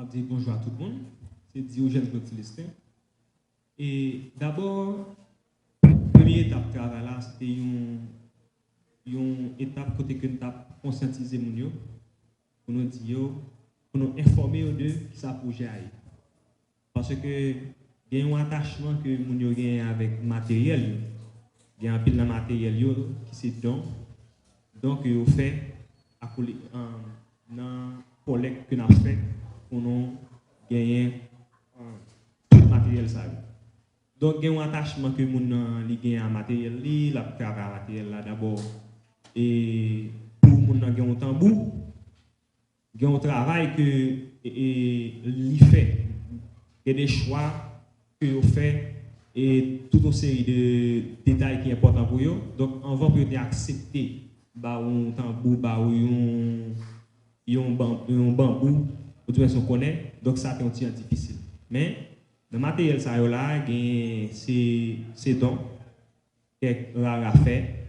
On dit bonjour à tout le monde. C'est Diogène Célestin. Et d'abord, première étape de travail là, c'était une étape côté que nous avons conscientisé les gens, pour nous dire, pour nous informer de qui ça projet a. Parce que il y a un attachement que nous avons avec le matériel. Il y a un peu de matériel qui c'est donc il fait dans collecte que nous avons fait pour nous gagner tout le matériel ça. Donc il y a un attachement que nous avons à matériel, la travail matériel là d'abord. Et pour nous gagner un tambour, il y a un travail que il fait, il y a des choix que vous faites et toute une série de détails qui sont importants pour vous. Donc, on va peut-être accepter un tambour, un bambou, pour tout le monde connaît. Donc, ça c'est un petit peu difficile. Mais, le matériel, ça là, c'est donc, qu'on a fait.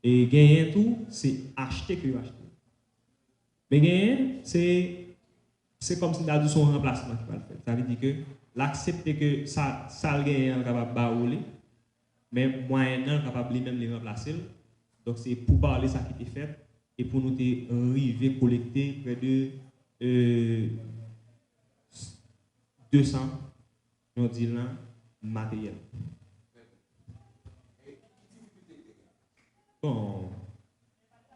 Et gagner tout, c'est acheter que vous achetez. Mais gagner, c'est comme si dans son remplacement qui va le faire. Ça veut dire que l'accepter que ça le gagne est capable de barouler, mais moyennant capable lui-même les remplacer. Donc c'est pour parler ça qui est fait et pour nous arriver collecter près de 200 matériel. Bon,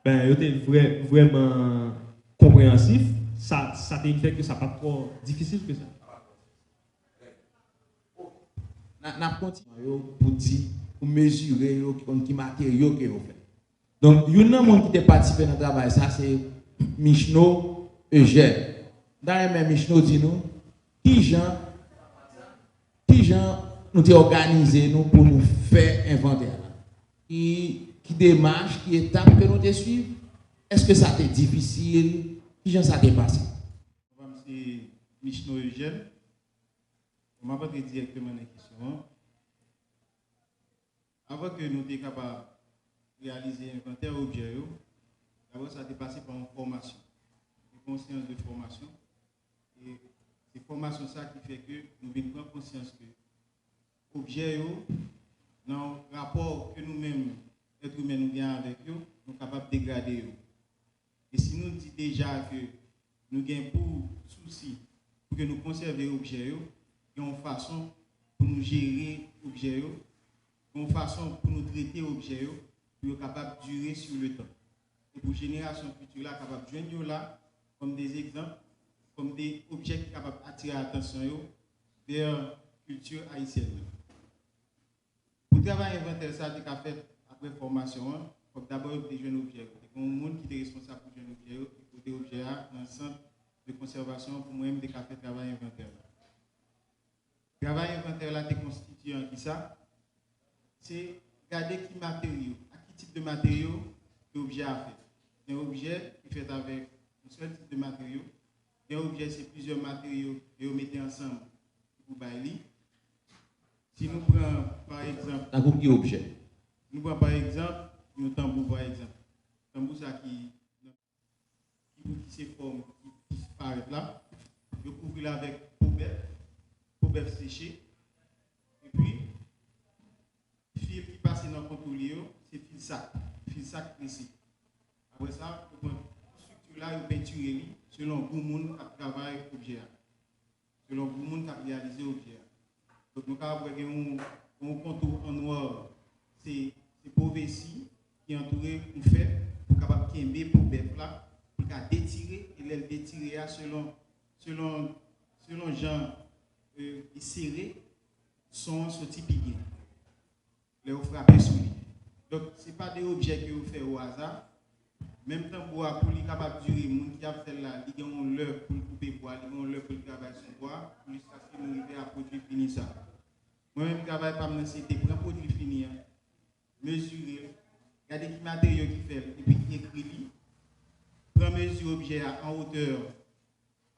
ben, c'était vraiment compréhensif. Ça fait que ça pas trop difficile que ça. N'a continué pour dire, pour mesurer qui matériaux que vous faites. Donc, il y a un monde qui a participé dans le travail, ça c'est Michno Eugène. Dans le même Michno dit nous, qui gens nous avons organisé nous pour nous faire inventaire. Qui démarche, qui étape que nous devons suivre. Est-ce que ça a été difficile? Qui gens ça a dépassé? C'est Michno Eugène. On m'a pas directement la question. Avant que nous soyons capables de réaliser un inventaire objet, d'abord ça a été passé par une formation, une conscience de formation. Et c'est formation ça qui fait que nous devons prendre conscience que l'objet, dans le rapport que nous-mêmes, êtres humains, nous avons avec eux, nous sommes capables de dégrader. Et si nous disons déjà que nous avons pour souci pour que nous conservions l'objet, il y a une façon pour nous gérer l'objet, il y a une façon pour nous traiter l'objet, pour être capable de durer sur le temps. Et pour la génération future, capable de joindre là comme des exemples, comme des objets qui sont capables d'attirer l'attention vers la culture haïtienne. Pour travailler inventaire, ça a été fait après formation, il faut d'abord des jeunes objets. Il y a un monde qui est responsable pour les jeunes objets, et pour des objets dans le centre de conservation pour moi-même des cafés travail inventaire. Le travail inventaire là est constitué en qui ça? C'est regarder qui matériaux, à qui type de matériaux l'objet a fait. Il y a un objet qui est fait avec un seul type de matériaux. Il y a un objet, c'est plusieurs matériaux et on met ensemble pour bailler. Si nous prenons par exemple. Un groupe qui objet. Nous prenons par exemple un tambour par exemple. Un tambour ça qui se forme, qui paraît là. Je couvre là avec poubelle séchée. Et puis, fil qui passe dans le contour, c'est fil sac précis. Après ça, pour une structure là, il peinture selon le monde qui travaille l'objet. Selon le monde qui a réalisé l'objet. Donc, nous avons un contour en noir, c'est pauvre ici, qui est entouré de fait pour capable de pour là, pour détirer et les détirer selon genre serré, sont sortis piqués. Les frapper sur lui. Donc, ce n'est pas des objets que vous faites au hasard. Même temps, pour les capable de durer, les gens qui ont fait là, ils ont l'heure pour couper bois, ils ont l'heure pour travailler sur bois, jusqu'à ce qu'ils arrivent à produire fini ça. Moi-même, je travaille pas dans c'était pour un produit fini, mesurer, regarder les matériaux qu'il fait, et puis qui écrit, prendre mesure objet en hauteur,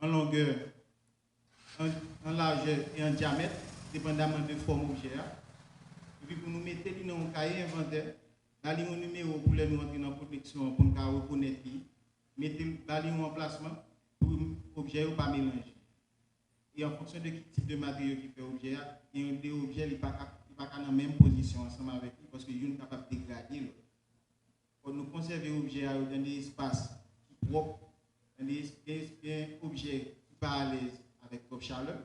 en longueur, en largeur et en diamètre, dépendamment de forme objet. Et puis pour nous mettre dans un cahier inventaire, là, il y a un numéro pour nous entrer dans la protection, pour nous reconnaître, mettre là, un emplacement pour l'objet ou pas mélanger. Et en fonction de quel type de matériau qui fait objet, il y a des objets qui ne sont pas dans la même position ensemble avec lui parce qu'ils sont capables de dégrader. Pour nous conserver l'objet dans des espaces qui propres, dans des objets qui ne sont pas à l'aise avec trop chaleur,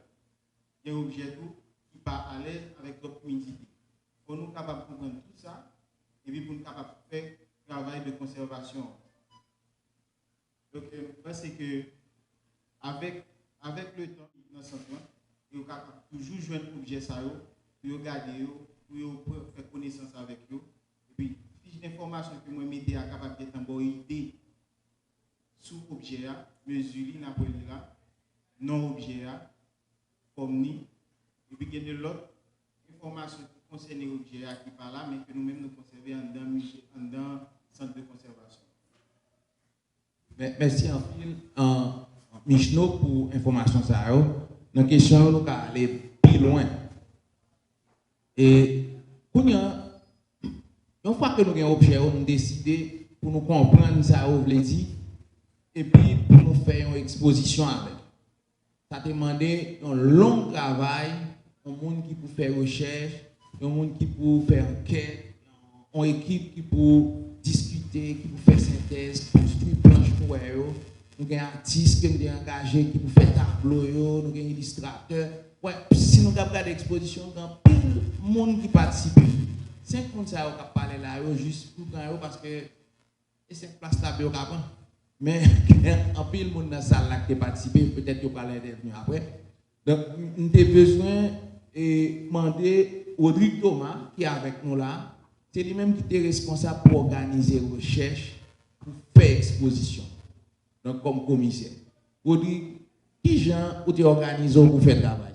il y a des objets qui ne sont pas à l'aise avec trop humidité. Pour nous capables de comprendre tout ça, et puis pour nous capables de faire travail de conservation. Donc, je pense que avec le temps, dans ce temps, vous capable toujours jouer un objet ça, pour regarder, pour faire connaissance avec eux. Et puis, fiche d'information que moi mettez à capable d'être en bonne idée sous objet, mesure, là, non objet, comme ni. Et puis, il y a de l'autre information qui concerne l'objet qui parle là, mais que nous-mêmes nous conservons dans le centre de conservation. Merci en Michno pour l'information. Dans la question, nous allons aller plus loin. Et une fois que nous avons un objet, nous décidons pour nous comprendre ça, vous voulez dire, et puis pour nous faire une exposition avec. Ça demande un long travail, un monde qui peut faire recherche, un monde qui peut faire enquête, une équipe qui peut discuter, qui peut faire synthèse, construire planche pour eux. Nous avons un artiste qui est engagé, qui peut faire tableau, nous avons un illustrateur. Ouais, si nous avons l'exposition, nous avons plein de monde qui participe. 5 personnes qui ont parlé là, juste pour gagner, parce que c'est 5 places là, mais en pile de monde dans la salle qui a participé, peut-être qu'ils parlent d'être après. Donc, nous avons besoin de demander Rodrigue Thomas, qui est avec nous là, c'est lui-même qui est responsable pour organiser la recherche, pour faire exposition. Donc, comme commissaire. Rodrigue, qui gens vous organisé pour faire le travail?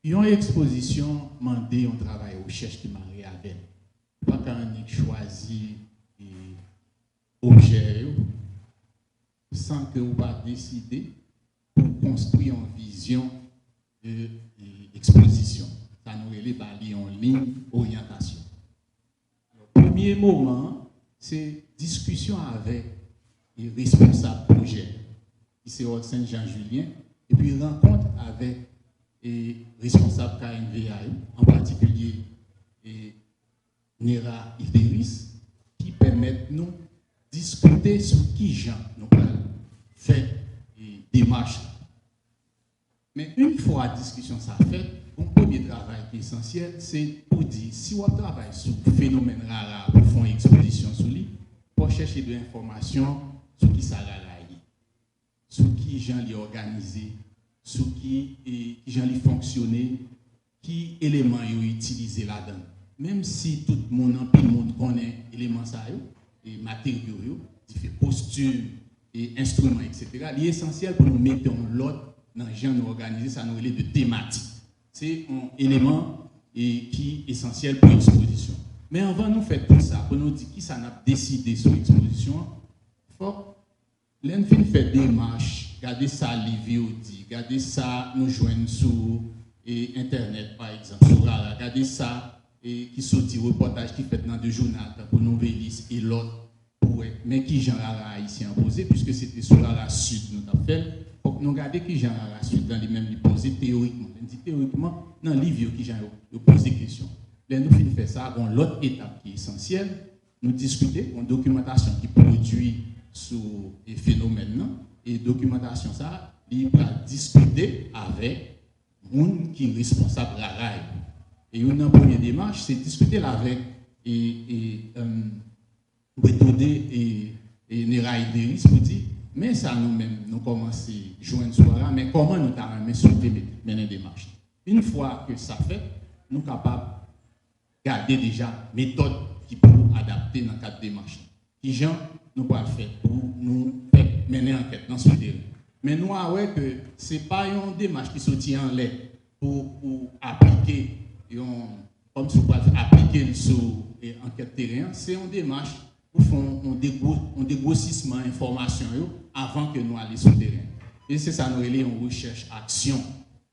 Il y a une exposition demandée un travail de recherche qui m'a réalisé. Pas quand on choisi objet sans que vous pas décider pour construire une vision de l'exposition. Ça nous relève en ligne orientation. Le premier moment, c'est discussion avec les responsables projet, qui c'est Saint-Jean-Julien, et puis rencontre avec les responsables KNVAI, en particulier et Nera Idéris, qui permettent nous discuter sur qui gens nous fait des démarches. Mais une fois la discussion ça fait, un premier travail qui est essentiel, c'est pour dire si on travaille sur le phénomène rare pour faire une exposition sur lui, pour chercher de l'information sur qui ça rare, sur qui gens les organisé, sur qui gens les fonctionner, qui éléments ils utilisé là-dedans. Même si tout le monde connaît éléments ça et matériaux, différents costumes et instruments, etc. L'essentiel pour nous mettre en l'ordre dans le genre organisé, ça nous relève de thématique. C'est un élément qui est essentiel pour l'exposition. Mais avant nous faire tout ça, pour nous dire qui ça n'a décidé sur l'exposition, il faut l'enfin faire des démarches, garder ça livre dit, garder ça nous joindre sur internet par exemple, sur Rara, garder ça qui sortit reportage qui fait dans deux journaux pour nous Vélis et l'autre. Mais qui j'en Rara ici imposé, puisque c'était sur Rara Sud nous avons fait, pour nous regarder qui j'en Rara Sud dans les mêmes posés théoriquement. On dit théoriquement, dans le livre qui j'en pose des questions. Là, nous finissons faire ça, on l'autre étape qui est essentielle, nous discuter, une documentation qui produit sur les phénomènes, et documentation ça, il va discuter avec les gens qui est responsable de la RAI. Et une première démarche, c'est discuter avec Betodé et Nera Idéris pour dire, mais ça nous-mêmes, nous commençons à joindre ce soir, mais comment nous avons souhaité mener des démarches. Une fois que ça fait, nous sommes capables de garder déjà méthode qui peut adapter dans le cadre des démarches. Qui gens nous pouvons faire pour nous mener enquête dans ce terrain. Mais nous avons que ce n'est pas une démarche qui sortit en l'air pour appliquer, comme si on appliquer sur enquête terrain, c'est une démarche pour faire un dégrossissement d'informations avant que nous allions sur le terrain. Et c'est ça nous relève en recherche action.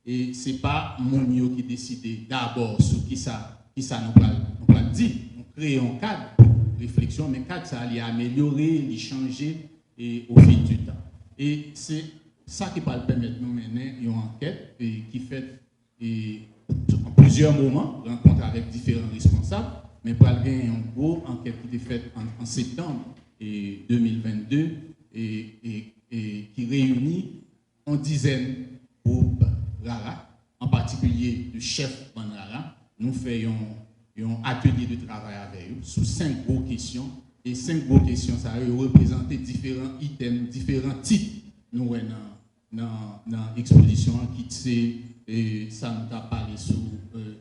Et ce n'est pas mon qui décide d'abord sur qui ça nous va dire. On crée un cadre de réflexion, mais le cadre ça allait améliorer, changer au fil du temps. Et c'est ça qui va permettre de nous mener une enquête qui fait en plusieurs moments, rencontre avec différents responsables, mais pour aller une grosse enquête qui est faite en septembre 2022 et qui réunit une dizaine de groupes RARA, en particulier le chef de RARA. Nous faisons un atelier de travail avec eux sur 5 grosses questions. Et 5 grosses questions, ça a représenté différents items, différents types. Nous dans l'exposition qui ça nous a parlé sur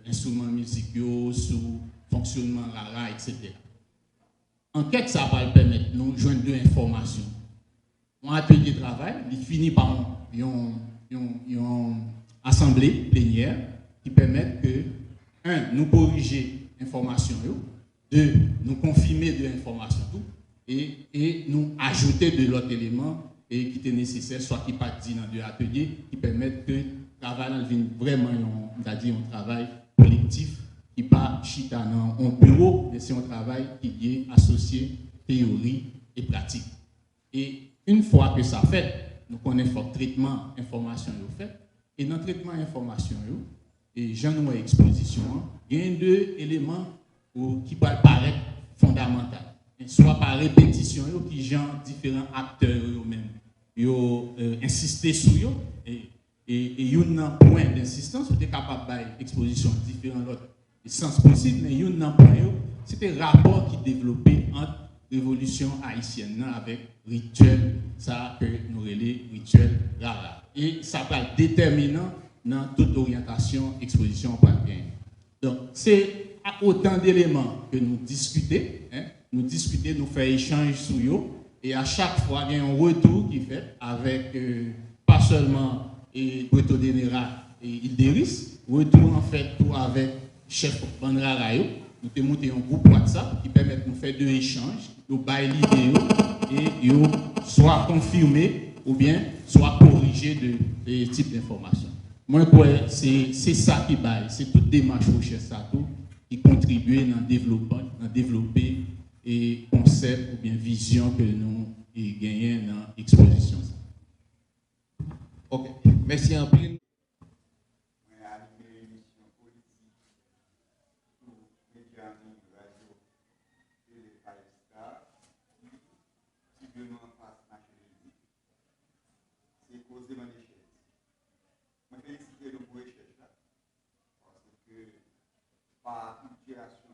instruments musicaux, sur fonctionnement RARA, etc. Enquête, ça va permettre de nous joindre 2 informations. Un atelier de travail, il finit par une assemblée plénière qui permet que, 1, nous corriger l'information, 2, nous confirmer de l'information, et nous ajouter de l'autre élément et qui est nécessaire, soit qui pas dit dans 2 ateliers, qui permettent que le travail devienne vraiment un travail collectif, qui pas chita dans un bureau, mais c'est un travail qui est associé théorie et pratique. Et une fois que ça fait, nous connaissons le traitement information fait, et dans le traitement information, et j'en ai exposition, il y a 2 éléments qui peuvent paraître fondamentaux. Soit par répétition, qui genre différents acteurs eux-mêmes, ils ont insisté sur eux, et il y a un point d'insistance, vous êtes capable d'avoir exposition différents autres sens possible, mais il y a un point, c'était le rapport qui développé entre révolution haïtienne avec rituel, ça que nous relais rituel RARA. Et ça va être déterminant dans toute orientation, exposition, pas bien. Donc, c'est autant d'éléments que nous discutons, nous faisons échange sur eux, et à chaque fois, il y a un retour qui est fait avec pas seulement Breto Denera et Ilderis, retour en fait pour avec chef Bandra Rayo. Nous avons monté un groupe WhatsApp qui permet de nous faire 2 échanges, nous bailler l'idée et soit confirmer ou bien soit corriger de types d'informations. Moi, c'est ça qui baille, c'est toute démarche recherche ça tout qui contribue dans développer et concept ou bien vision que nous gagnons dans l'exposition. Ok, merci un peu. Par culturation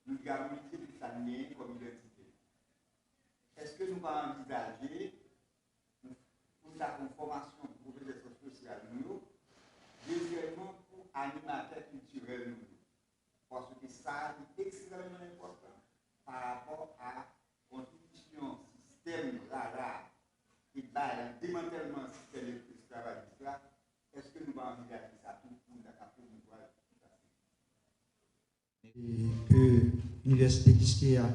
nous gardons cette année comme identité. Est-ce que nous allons envisager pour la formation de professeurs sociaux nous, deuxièmement pour animateurs culturels nous, parce que ça est extrêmement important par rapport à la constitution système RARA et le démantèlement système de travail. Est-ce que nous allons envisager ça pour la promouvoir? Et que l'Université Kiskeya a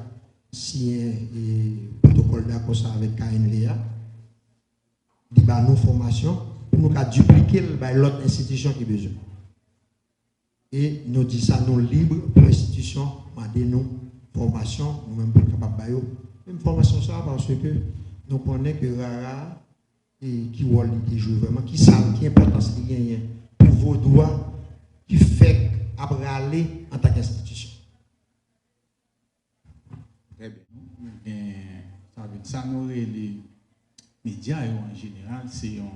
signé un protocole d'accord avec KNVA, il y a nos formations pour nous dupliquer l'autre institution qui a besoin. Et nous disons ça, nous libres pour l'institution, nous formation, nous-mêmes pour capables de même formation ça parce que nous connaissons que RARA et qui joue vraiment, qui savent qui est importance qui gagne pour vos droits, qui fait abraler en tant qu'institution. Très bien. Ça nous les médias en général, c'est un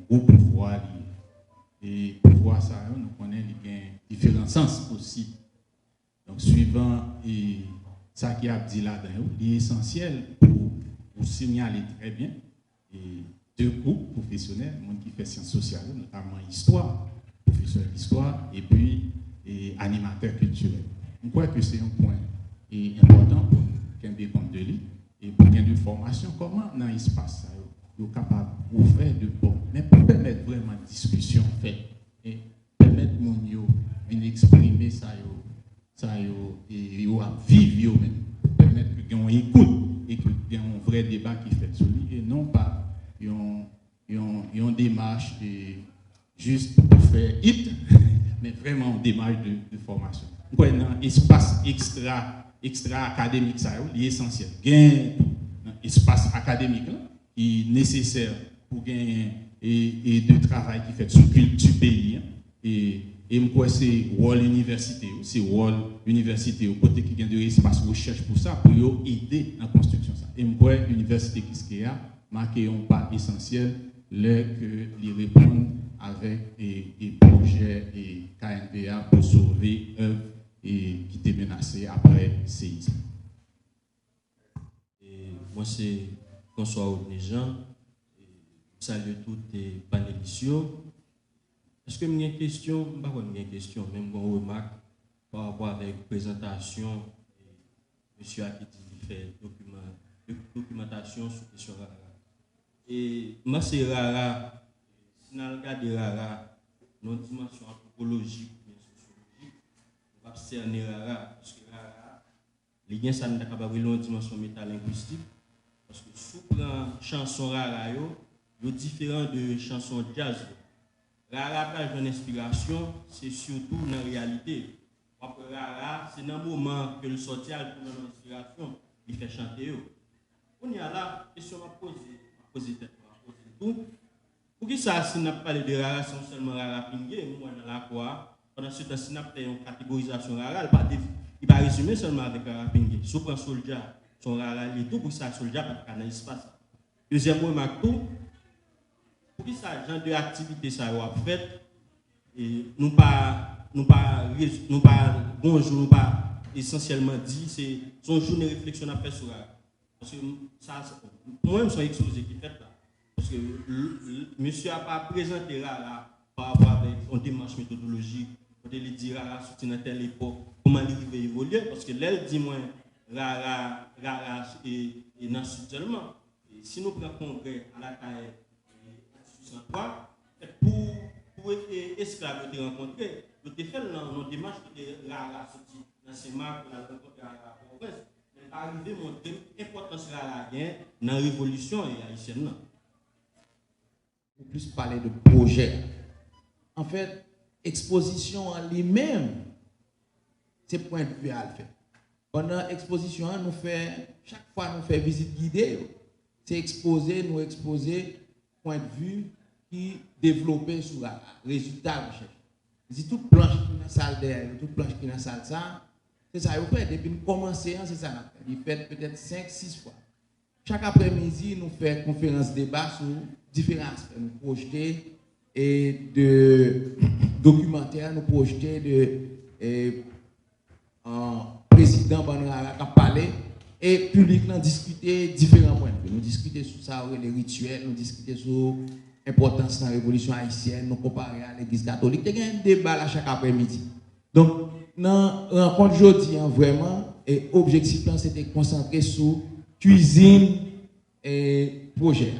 gros pouvoir. Et pouvoir ça, nous connaissons différents sens possibles. Donc, suivant ça qui a dit là-dedans, il est essentiel pour signaler très bien et 2 groupes professionnels, monde qui fait sciences sociales, notamment histoire, professeur d'histoire, et puis animateur culturel. Je crois que c'est un point important pour qu'on ait compte de lui et pour qu'il y ait de formation. Comment dans l'espace ça, vous êtes capable d'ouvrir de bon, mais pour permettre vraiment une discussion faite et permettre mon d'exprimer ça, et vivre même, pour permettre qu'on écoute et qu'il y ait un vrai débat qui fait sur lui et non pas une démarche juste pour faire hit, mais vraiment une démarche de formation. Dans un espace extra extra-académique, ça est essentiel. Gain espace académique là, qui est nécessaire pour gagner et de travail qui fait sur culture pays. Et je crois que c'est rôle université, c'est rôle université au côté qui gagne de espace recherche pour ça, pour aider en construction ça. Et je crois que l'université qui a marqué un pas essentiel, que les répondent avec des projets et KNVA pour sauver œuvres et qui étaient menacées après le séisme. Moi, c'est François Jean. Salut tous les panélistes. Est-ce que vous avez une question? Je n'ai pas une question, même une remarque par rapport avec la présentation. Monsieur Akiti fait documentation sur la question Rara. Et moi, c'est Rara. Si on regarde Rara, dans une dimension anthropologique ou sociologique, on va cerner Rara. Parce que Rara, les gens sont capables de une dimension métalinguistique. Parce que sous la chanson Rara, il est différent de chansons jazz. Rara pas une inspiration, c'est surtout dans la réalité. Après Rara, c'est dans le moment que le sortir pour une inspiration, il fait chanter. On y a là, question à poser tout. Pour qui ça, si on n'a pas parlé de Rara, c'est seulement Rara Pingé, moi dans la quoi, pendant ce temps, si on a fait une catégorisation Rara, il va résumer seulement avec Rara Pingé. Si on prend Soldier, son Rara, il est tout pour ça, Soldier, parce qu'il y a un espace. Deuxième remarque, tout. Pour qui ça, genre d'activité ça a fait, et nous pas bonjour, nous pas essentiellement dit, c'est son journée de réflexion à faire sur Rara. Parce que ça, moi-même, c'est un exposé qui fait là. Parce que monsieur n'a pas présenté Rara par rapport avec une démarche méthodologique, on peut lui dire Rara sur une telle époque, comment il va évoluer, parce que là, dit moi, Rara est dans le sud seulement. Et si nous prenons congrès à la CAE, pour esclaves te rencontrer, nous te fait dans démarche de Rara sorti dans ces marques, dans la rencontre de Rara progresse, mais arriver à montrer l'importance de Rara dans la révolution haïtienne. Pour plus parler de projet. En fait, exposition en lui-même, c'est point de vue à le faire. Pendant l'exposition, chaque fois nous faisons visite guidée, c'est nous exposer point de vue qui développé sur le résultat de recherche. Si toute planche qui est dans la salle derrière, toute planche qui est dans la salle, c'est ça, vous faites. Depuis nous commencer, c'est ça. Il fait peut-être 5-6 fois. Chaque après-midi, nous faisons conférence débat sur différents aspects. Nous projetons de documentaires, nous projetons de président Banrara qui a parlé et le public a discuté différents points de vue. Nous discutons sur ça, les rituels, nous discutons sur l'importance de la révolution haïtienne, nous comparons à l'église catholique. Il y a un débat chaque après-midi. Donc, dans la rencontre aujourd'hui, vraiment, l'objectif c'était de concentrer sur cuisine et projet.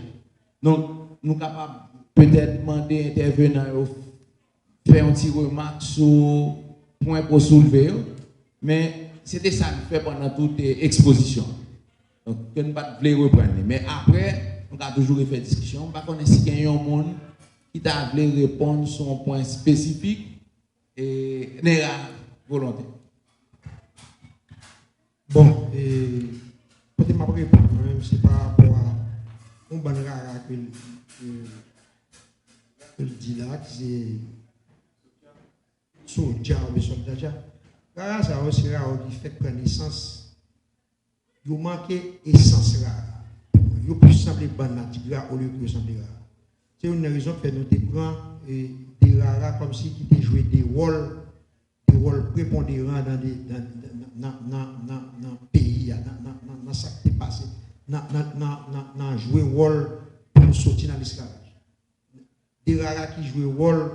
Donc, nous sommes capables peut-être demander intervenants faire un petit remarque sur point pour soulever, mais c'était ça que nous faisons pendant toute exposition. Donc, nous ne pouvons pas reprendre. Mais après, on a toujours fait discussion. Par contre, s'il y a un monde qui t'a voulu répondre sur un point spécifique et n'est pas volonté. Bon, peut-être ma réponse, c'est par rapport à un bon Rara que dit là, c'est Soldier ou Soldaja. Rara, ça aussi rare qui fait connaissance. Il manque essence rare. Il plus sembler banatigra au lieu que sembler rare. C'est une raison que nous prend des rares comme si qui joué des rôles prépondérants dans le pays, dans ce qui est passé, dans jouer rôle pour sortir dans l'esclavage. Des rares qui jouent rôle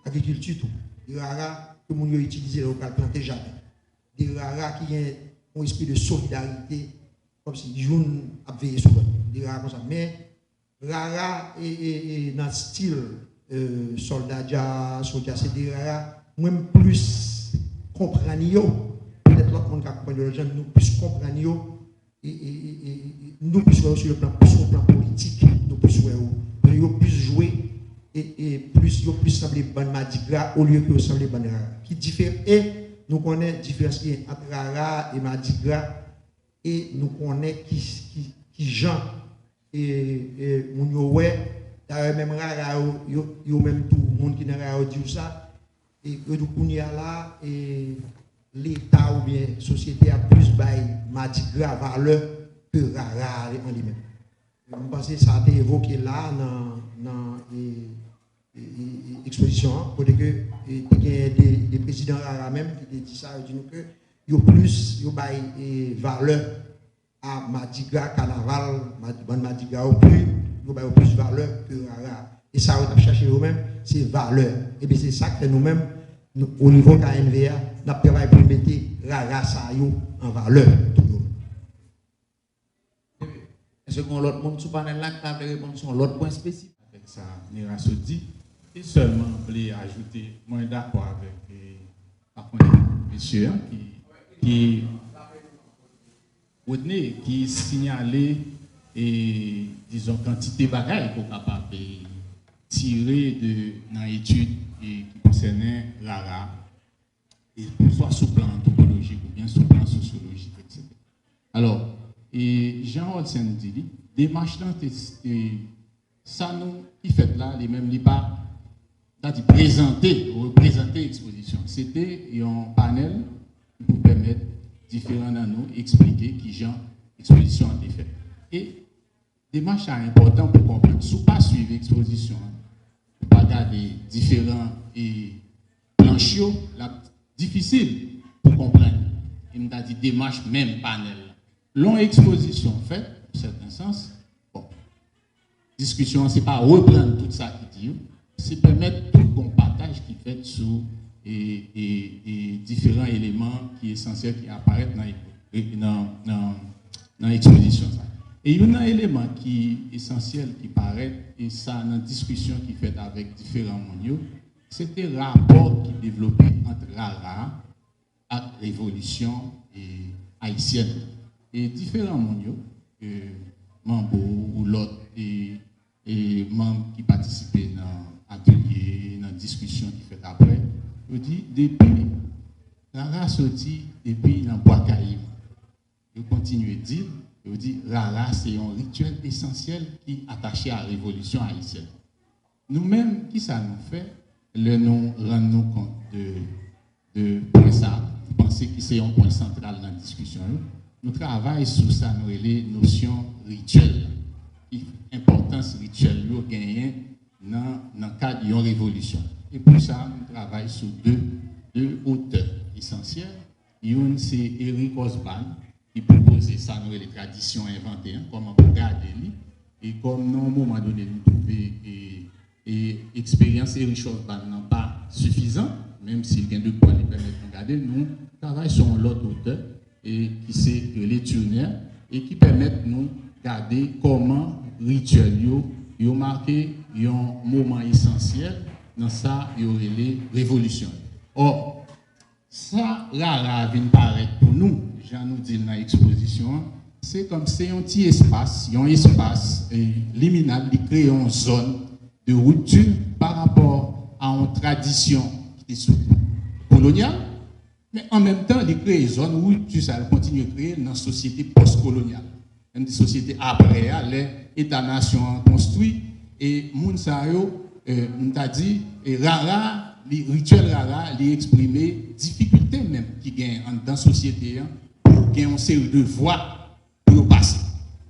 agriculture tout. Des rares que nous utilisons au planter jardin. Des rares qui ont un esprit de solidarité, comme si les jeunes avaient veillé sur eux. Des rares comme ça. Mais rares et dans le style soldat, c'est des rares même plus comprendre. Peut-être l'autre monde qui accompagne les gens, nous plus comprendre et nous plus sur le plan politique, nous plus jouer et plus sembler ban Madigra au lieu que sembler ban rara. Qui diffère et nous connaissons la différence entre Rara et Mardi Gras et nous connaissons qui gens et mon d'ailleurs même Rara yo même tout le monde qui n'a Rara dit ça et que nous y a là et l'État ou bien la société a plus bail Mardi Gras valeur que Rara en lui-même. Je pense que ça a été évoqué là dans l'exposition, pour que il y a des présidents Rara même qui disent ça, ils disent que il y a plus valeur à Mardi Gras, carnaval, Mardi Gras au plus, il y a plus valeur que Rara. Et ça, on a cherché nous-mêmes, c'est valeur. Et bien c'est ça que nous-mêmes, au niveau KNVA, nous avons travaillé pour mettre Rara ça en valeur. Est-ce qu'on l'autre monde sous panel là qui a répondu sur l'autre point spécifique? Avec ça, Nira se dit, et seulement voulais ajouter, moi d'accord avec monsieur qui retenez, qui signalait et disons quantité bagaille pour capable tirer de dans l'étude qui concernait Rara et soit sur le plan anthropologique ou bien sur le plan sociologique, etc. Alors, et Jean Olsen dit, démarche là, ça nous, qui fait là, les mêmes, pas, représenter l'exposition. C'était un panel pour permettre différents nous expliquer qui Jean l'exposition a été faite. Et démarche important pour comprendre. Si vous ne pas suivre l'exposition, vous pas regarder différents planchios, difficile pour comprendre. Il m'a dit démarche même panel. Long exposition faite, dans certains sens, bon, discussion, ce n'est pas reprendre tout ça qui dit, c'est permettre tout bon partage qui fait sur différents éléments qui sont essentiels qui apparaissent dans l'exposition. Et il y a un élément qui est essentiel qui paraît, et ça, dans la discussion qui fait avec différents mondiaux, c'était le rapport qui est développé entre Rara et la révolution haïtienne. Et différents mondiaux, membres ou l'autre, et membres qui participaient dans l'atelier, dans la discussion qui fait après, je dis, depuis, Rara sorti depuis dans Bois Caïm. Je continue à dire, je dis, Rara, c'est un rituel essentiel qui est attaché à la révolution haïtienne. Nous-mêmes, qui ça nous fait, le nous rendre compte de point ça, penser que c'est un point central dans la discussion. Nous travaillons sur ça, nous les notions rituelles. Importance rituelle, nous gagnons dans le cadre d'une révolution. Et pour ça, nous travaillons sur deux auteurs essentiels. Une, c'est Eric Osborne, qui propose ça, nous les traditions inventées, comment regarder. Et comme nous, à un moment donné, nous trouvons et expérience Eric Osborne n'est pas suffisant, même s'il y a deux points qui permettent de regarder, nous travaillons sur l'autre auteur. Et qui c'est les Turner et qui permettent nous garder comment rituel yo marqué un moment essentiel dans ça il y aurait les révolutions. Or ça Rara vient paraître pour nous, j'en nous dit dans l'exposition, c'est comme c'est un petit espace liminal qui crée une zone de rupture par rapport à une tradition qui est coloniale. Mais en même temps, il crée une zone où ça continue à créer dans la société post-coloniale. Une société après, les États-nations construits, et Mounsayo, nous a dit, Rara, les rituels Rara, les exprimer difficultés même qui gagnent dans la société pour gagner une série de voies pour passer.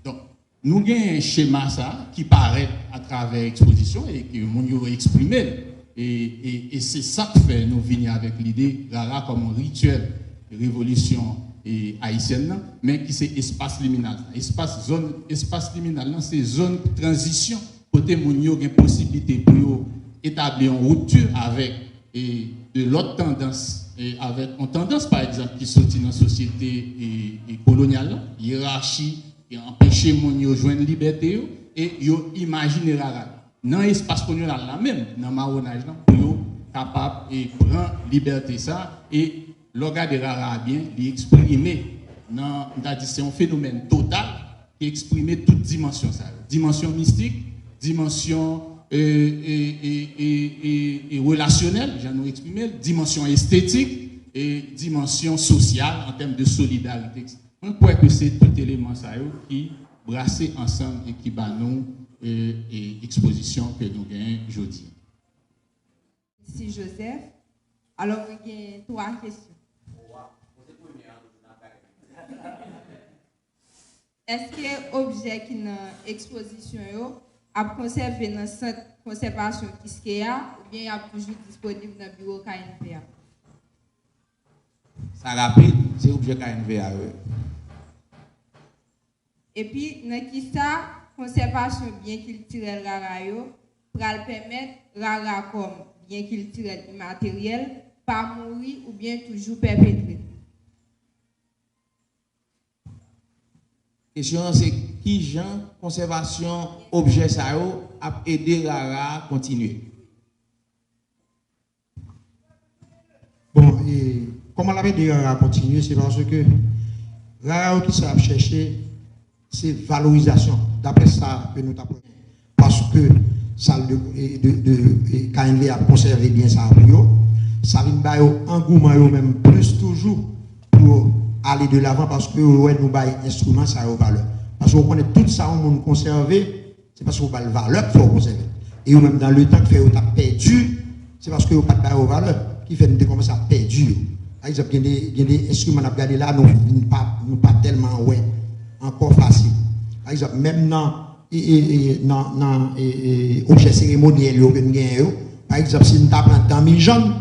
Donc, nous avons un schéma ça, qui paraît à travers l'exposition et que nous avons exprimé. Et c'est ça que fait nous venir avec l'idée Rara comme un rituel de révolution haïtienne, mais qui c'est espace liminal. Espace liminal, c'est zone de transition, côté où il y a une possibilité pour établir une rupture avec de l'autre tendance, et avec une tendance par exemple qui sortit dans la société coloniale, hiérarchie, qui empêche les gens de joindre la liberté, et ils imaginent Rara. Dans l'espace colonial là même, dans le marronnage, pour être capable de prendre liberté ça et l'organe de Rara bien l'exprimer. C'est un phénomène total qui exprime toute dimension. Dimension mystique, dimension relationnelle, j'en ai exprimé, dimension esthétique, dimension sociale, en termes de solidarité. On croit que c'est tout élément ça qui brassé ensemble et qui bat nous et exposition que nous gagnons aujourd'hui. Ici Joseph. Alors, il y a 3 questions. Est-ce que l'objet qui est dans l'exposition a conservé dans cette conservation qui ou bien est toujours disponible dans le bureau KNVA? Ça rapide, c'est l'objet KNVA. Et puis, dans qui ça, conservation bien culturelle rara pour permettre rara comme bien culturel immatériel, pas mourir ou bien toujours perpétrer. La question c'est qui genre conservation objet ça a aidé rara à continuer. Bon, et comment l'avait dit rara à continuer, c'est parce que rara qui s'est chercher c'est valorisation. D'après ça que nous t'apprenons. Parce que ça de KNV a conservé bien ça ça vient de engouement même plus toujours pour aller de l'avant parce que ouais nous bail instrument ça a valeur. Parce qu'on connaît tout ça on conserver, c'est parce qu'on a la valeur qu'il faut conserver. Et même dans le temps que fait on a perdu, c'est parce que on pas de valeur qui fait nous commencer à perdre. Par exemple, il y a des instruments à regarder là nous pas tellement ouais encore facile. Par exemple, même dans objet cérémoniel, par exemple, si nous apprenons dans mes jeunes,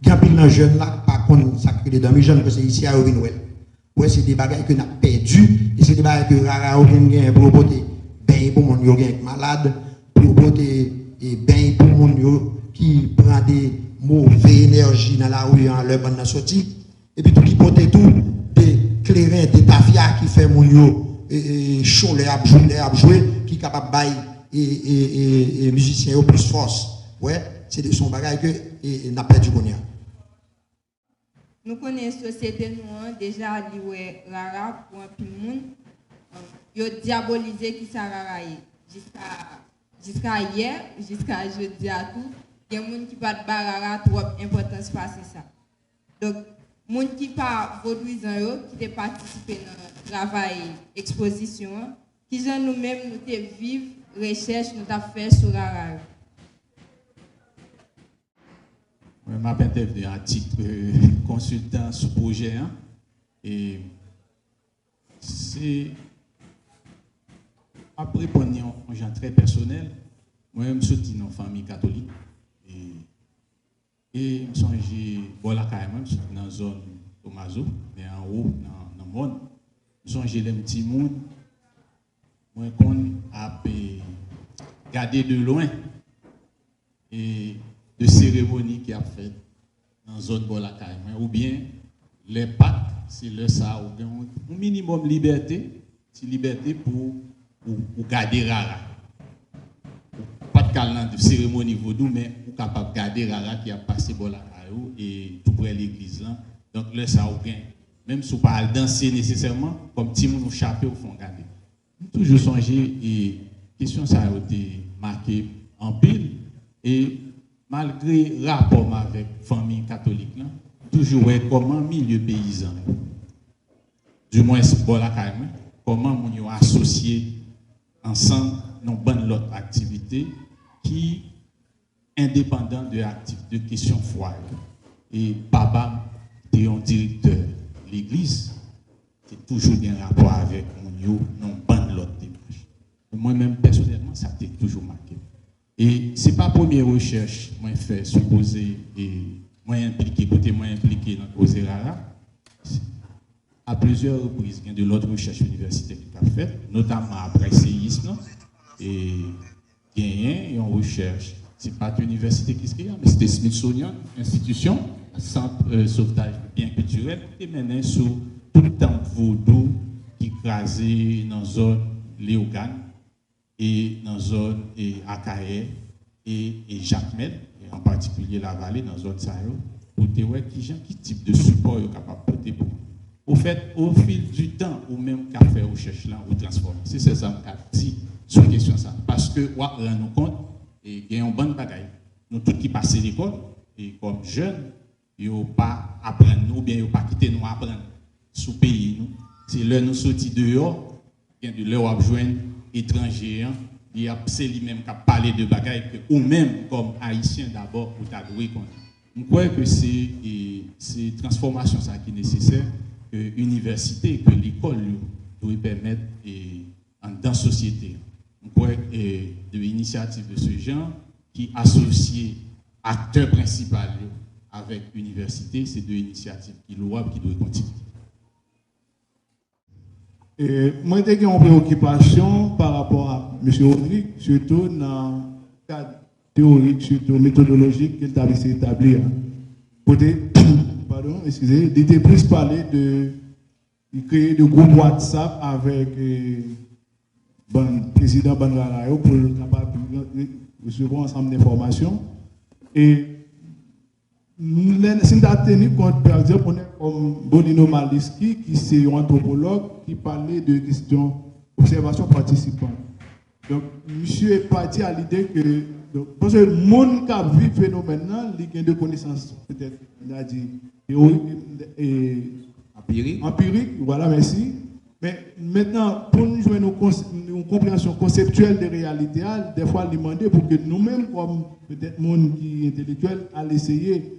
il y a plein de jeunes là, par contre, ça crée dans mes jeunes, parce que c'est ici à Ovinwell. Ouais, c'est des bagages que nous avons perdus, et c'est des bagages que rara Ovinwell pour porter bain pour mon yo malade, pour porter bain pour mon qui prend des mauvaises énergies dans la rue en leur bonne sortie, et puis tout qui porte tout, des clairins, des tafia qui fait mon yo chaud, les a joué, qui est capable de bailler et musiciens plus force. Ouais, c'est de son bagage que n'a pas du bonheur. Nous connaissons la société nous déjà lié rara pour un peu de monde. Ils ont diabolisé qui ça rara jusqu'à hier, jusqu'à jeudi à tout. Il y a des gens qui pas de rara trop importance passer ça. Donc les gens qui pas vaudouisant qui ont participé dans le travail exposition, qui sont nous-mêmes nous te vivre recherche nous t'a fait sur rara. Je m'appelle à titre consultant sur projet et c'est après pour un genre très personnel, moi je suis dans une famille catholique et je suis voilà carrément dans la zone Tomazo, mais en haut dans le monde, je suis les petits monde, moi qu'on a gardé de loin et de cérémonies qui a fait dans la zone Bolakaï, ou bien les Pâques, c'est le ça, ou bien un minimum liberté, c'est liberté pour garder rara. Pas de calendrier de cérémonie vaudou, mais ou capable de garder rara qui a passé Bolakaï et tout près de l'église là. Donc le ça, ou bien même si on parle danser nécessairement, comme si on chapé au fond garder. Toujours songer et question ça a été marquée en pile et malgré rapport avec la famille catholique, là, toujours comment milieu paysan, du moins comment nous associé ensemble dans bonne autre activité qui indépendant de questions foire. Et papa était un directeur de l'église, c'est toujours un rapport avec nous dans bonne autre démarche. Moi-même personnellement, ça a toujours marqué. Et ce n'est pas la première recherche que je fais supposé et moi impliqué, côté moi impliqué dans Cause Rara. À plusieurs reprises, il y a de l'autre recherche universitaire qui a fait, notamment après le séisme. Et il y a une recherche, ce n'est pas l'université qui se mais c'était Smithsonian, institution, centre sauvetage bien culturel, qui menait sur tout le temps vaudou qui crasait dans la zone Léogane et dans la zone Akaye et Jacmel, et en particulier la vallée, dans la zone Sahel, pour te voir qui type de support est capable de porter pour. Au fait, au fil du temps, ou même qu'à faire recherche là, ou transformer. C'est ça que je dis sur la question ça. Parce que, on rend nous compte, et il y a une bonne bagaille. Nous tous qui passons l'école, et comme jeunes, yo pas apprendre nous, ou bien yo pas quitter nous apprendre sous pays nous. C'est là nous sorti dehors, bien de là on joindre étranger, il a c'est lui-même qui a parlé de bagaille que ou même comme haïtien d'abord pour t'adouer contre. Je crois que c'est transformation ça qui est nécessaire, que l'université, que l'école doit permettre dans la société. Je crois que de l'initiative de ce genre qui associe acteurs principaux avec l'université, c'est deux initiatives qui doivent continuer. Moi, j'ai une préoccupation par rapport à M. Rodrigue, surtout dans le cadre théorique, surtout méthodologique qu'il a essayé d'établir. Pardon, excusez, il était plus parlé de créer des groupes WhatsApp avec le président Banrarayo pour recevoir ensemble d'informations. Et si nous avons tenu compte, par exemple, on est comme Bonino Maliski, qui est un anthropologue, qui parlait de questions d'observation participante. Donc, monsieur est parti à l'idée que, parce que le monde qui a vu le phénomène, il y a de connaissances, peut-être, il a dit, empirique, voilà, merci. Mais maintenant, pour nous jouer une compréhension conceptuelle des réalités, des fois, demander pour que nous-mêmes, comme peut-être monde qui est intellectuel, à essayer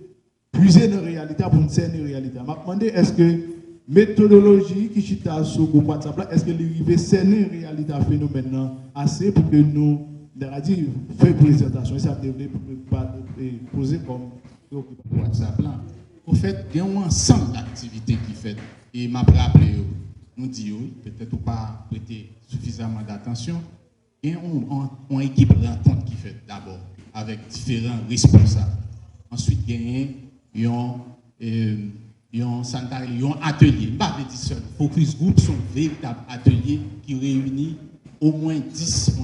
puiser dans la réalité pour nous cerner la réalité. Je me demandais, est-ce que méthodologie qui chita sur le groupe WhatsApp, est-ce que l'arrivée cerner la réalité à phénomène assez pour que nous, faire présentation, ça devrait poser comme WhatsApp là. En fait, il y a un ensemble d'activités qui fait. Et m'a rappelé, nous dit peut-être pas prêter suffisamment d'attention. Il y a une équipe rencontre qui fait d'abord avec différents responsables. Ensuite, il y a un atelier. Pas de seul. Focus Group sont véritables ateliers qui réunissent au moins une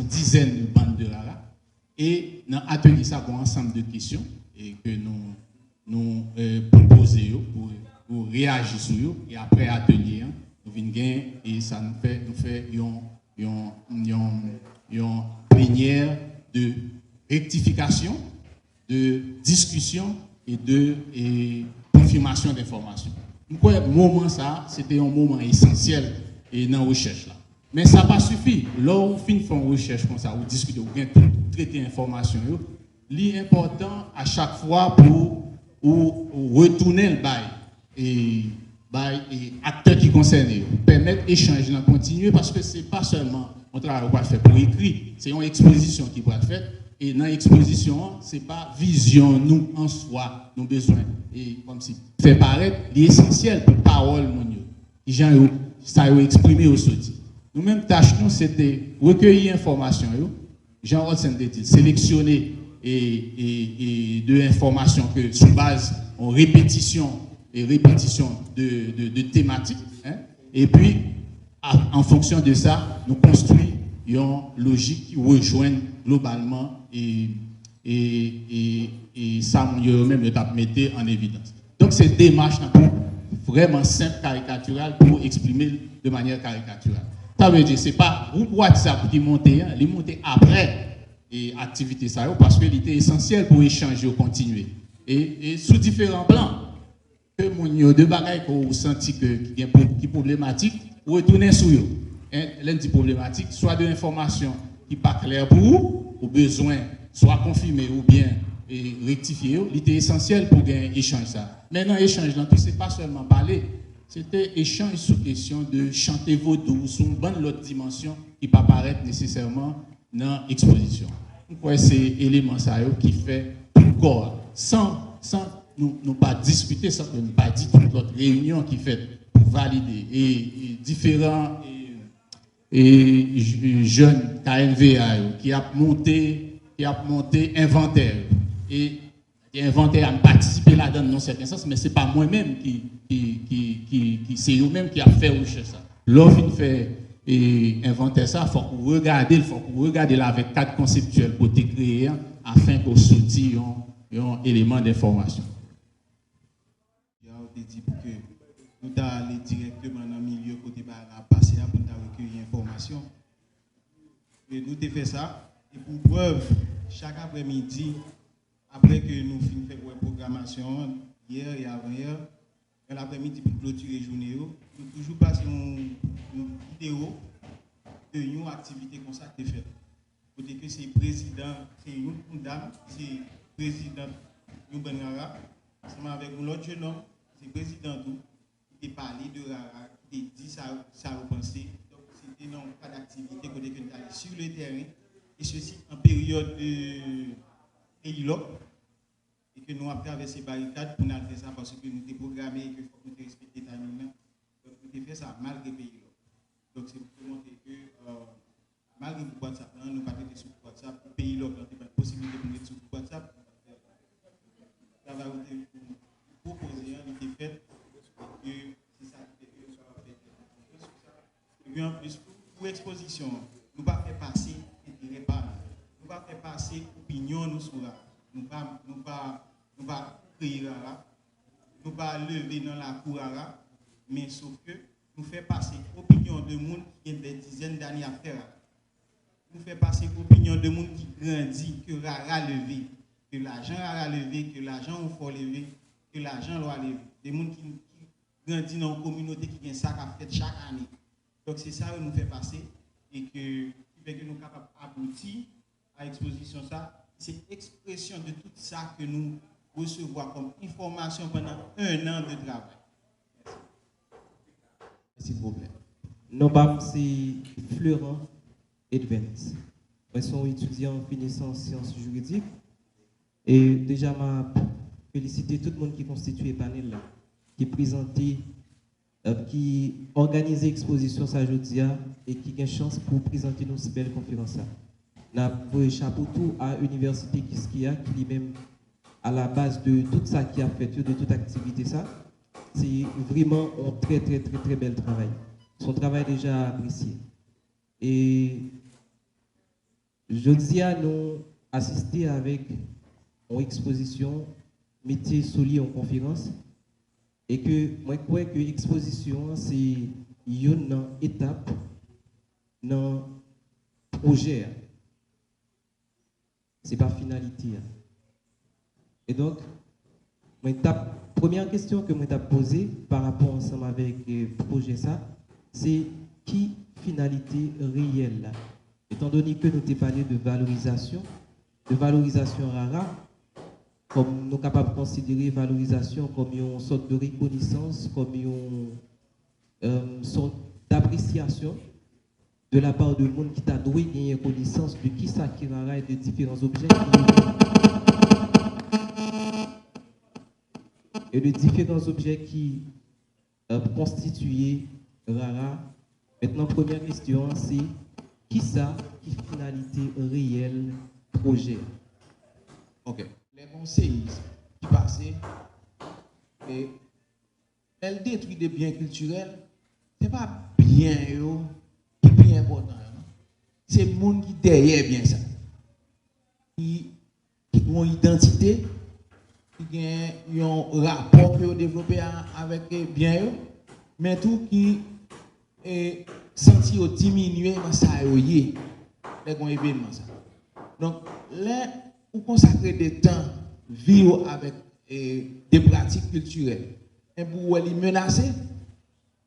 dizaine de bandes de rara. Et dans l'atelier, ça a un ensemble de questions et que nous proposons pour réagir sur eux. Et après l'atelier, nous venons et ça nous fait une plénière de rectification, de discussion et de confirmation d'informations. Donc, moment ça, c'était un moment essentiel dans la recherche là. Mais ça n'a pas suffi. Lorsqu'on finit une recherche comme ça, on discute, on vient traiter l'information, l'important à chaque fois pour retourner le bail et acteurs qui concernent, permettre l'échange de continuer parce que ce n'est pas seulement un travail qu'on va faire pour écrire, c'est une exposition qui va être faite. Et dans l'exposition, ce n'est pas vision, nous en soi, nos besoins. Et comme si faire paraître l'essentiel pour parole, les gens ça a exprimé au sorti. Nous-mêmes, tâche nous, c'était recueillir l'information, Jean Rodsen dit, sélectionner et de l'information que sous base en répétition de thématiques. Et puis, en fonction de ça, nous construisons une logique qui rejoint globalement et ça, nous-mêmes, nous mettez en évidence. Donc, cette démarche vraiment simple, caricaturale, pour exprimer de manière caricaturale. Ça veut dire que ce n'est pas le groupe WhatsApp qui monte, il est monté après l'activité, parce qu'il était essentiel pour échanger ou continuer. Et sous différents plans, que mon de bagaille qu'on senti qui est problématique, ou retourner sur eux. L'un dit problématique, soit de l'information qui n'est pas claire pour vous, au besoin, soit confirmé ou bien rectifié, il était essentiel pour gagner échange ça. Maintenant, échange dans tout, ce n'est pas seulement parler, c'était échange sous question de chanter vaudou, sous une bonne autre dimension qui ne peut pas apparaître nécessairement dans l'exposition. Donc, c'est l'élément qui fait encore, sans nous pas discuter, sans nous pas dire toute l'autre réunion qui fait pour valider et différents jeunes KNVA qui a monté inventaire et inventaire a participé là-dedans dans certain sens, mais c'est pas moi-même c'est eux-mêmes qui a fait recherche ça. L'offre fait inventaire ça, faut qu'on regarde là avec cadre conceptuel pour te créer afin qu'on sortit un élément d'information. Je dit pour que nous allons directement dans le milieu côté la passer pour nous recueillir l'information. Et nous avons fait ça. Et pour preuve, chaque après-midi, après que nous finissons faire la programmation, hier et avant-hier, dans l'après-midi pour clôturer la journée, nous toujours passé une vidéo de une activité comme ça qui est faite. Côté que c'est président, c'est une dame, c'est président New Rara, ensemble avec l'autre jeune homme, c'est président tout, qui a parlé de Rara, qui a dit ça repensé. Donc c'était dans le cas d'activité côté que nous allons sur le terrain, et ceci en période de pays loc, et que nous avons traversé les barricades pour nous faire ça parce que nous avons programmé et que nous avons respecté les timings. Donc nous avons fait ça malgré les pays loc. Donc c'est pour montrer que malgré le WhatsApp, nous n'avons pas été sur WhatsApp, le pays loc, nous n'avons pas de possibilité de mettre sur WhatsApp. La variété pour proposer, il était fait, que c'est ça qui fait que nous avons fait. Et puis en plus, pour exposition, nous ne pas faire passer intérêt par nous. Nous ne pas faire passer opinion nous sur là. Nous ne pas créer là. Nous ne pas lever dans la cour là. Mais sauf que nous faisons passer opinion de monde qui a des dizaines d'années à faire. Nous faisons passer opinion de monde qui grandit, que Rara levé, que l'argent a levé, que l'argent faut lever, que l'argent doit lever. Des gens qui grandissent dans une communauté qui a ça à faire chaque année. Donc c'est ça que nous fait passer et que fait que nous sommes capables d'aboutir à l'exposition ça. C'est l'expression de tout ça que nous recevons comme information pendant 1 an de travail. Merci beaucoup. Non, pas c'est Florent Edvens. Moi, je suis étudiant en finissant en sciences juridiques. Et déjà, m'a félicité tout le monde qui constitue le panel là, qui présentait, qui organisait l'exposition ça aujourd'hui et qui a une chance pour présenter nos belle conférence là. N'a un chapeau tout à l'université Kiskia qui est même à la base de tout ça qui a fait, de toute activité ça. C'est vraiment un très bel travail. Son travail déjà apprécié. Et je dis à nous assister avec une exposition, métier solide en conférence, et que moi je crois que l'exposition c'est une étape dans le projet. Ce n'est pas finalité. Et donc, première question que je t'ai posée par rapport ensemble avec le projet ça, c'est qui finalité réelle. Étant donné que nous t'ai parlé de valorisation Rara, comme nous sommes capables de considérer valorisation comme une sorte de reconnaissance, comme une sorte d'appréciation de la part du monde qui t'a doué gagner connaissance de qui ça qui Rara et de différents objets qui constituent Rara. Maintenant, première question, c'est qui ça qui finalité réelle projet? Ok. Les bons séismes qui passaient, et elles détruisent des biens culturels, ce n'est pas bien qui est plus important. C'est le monde qui derrière bien ça. Qui ont une identité, qui ont un rapport que développé avec bien eux, mais tout qui est senti diminuer dans ça les événements ça. Donc là où consacrer des temps vivre avec des pratiques culturelles et pour les menacer,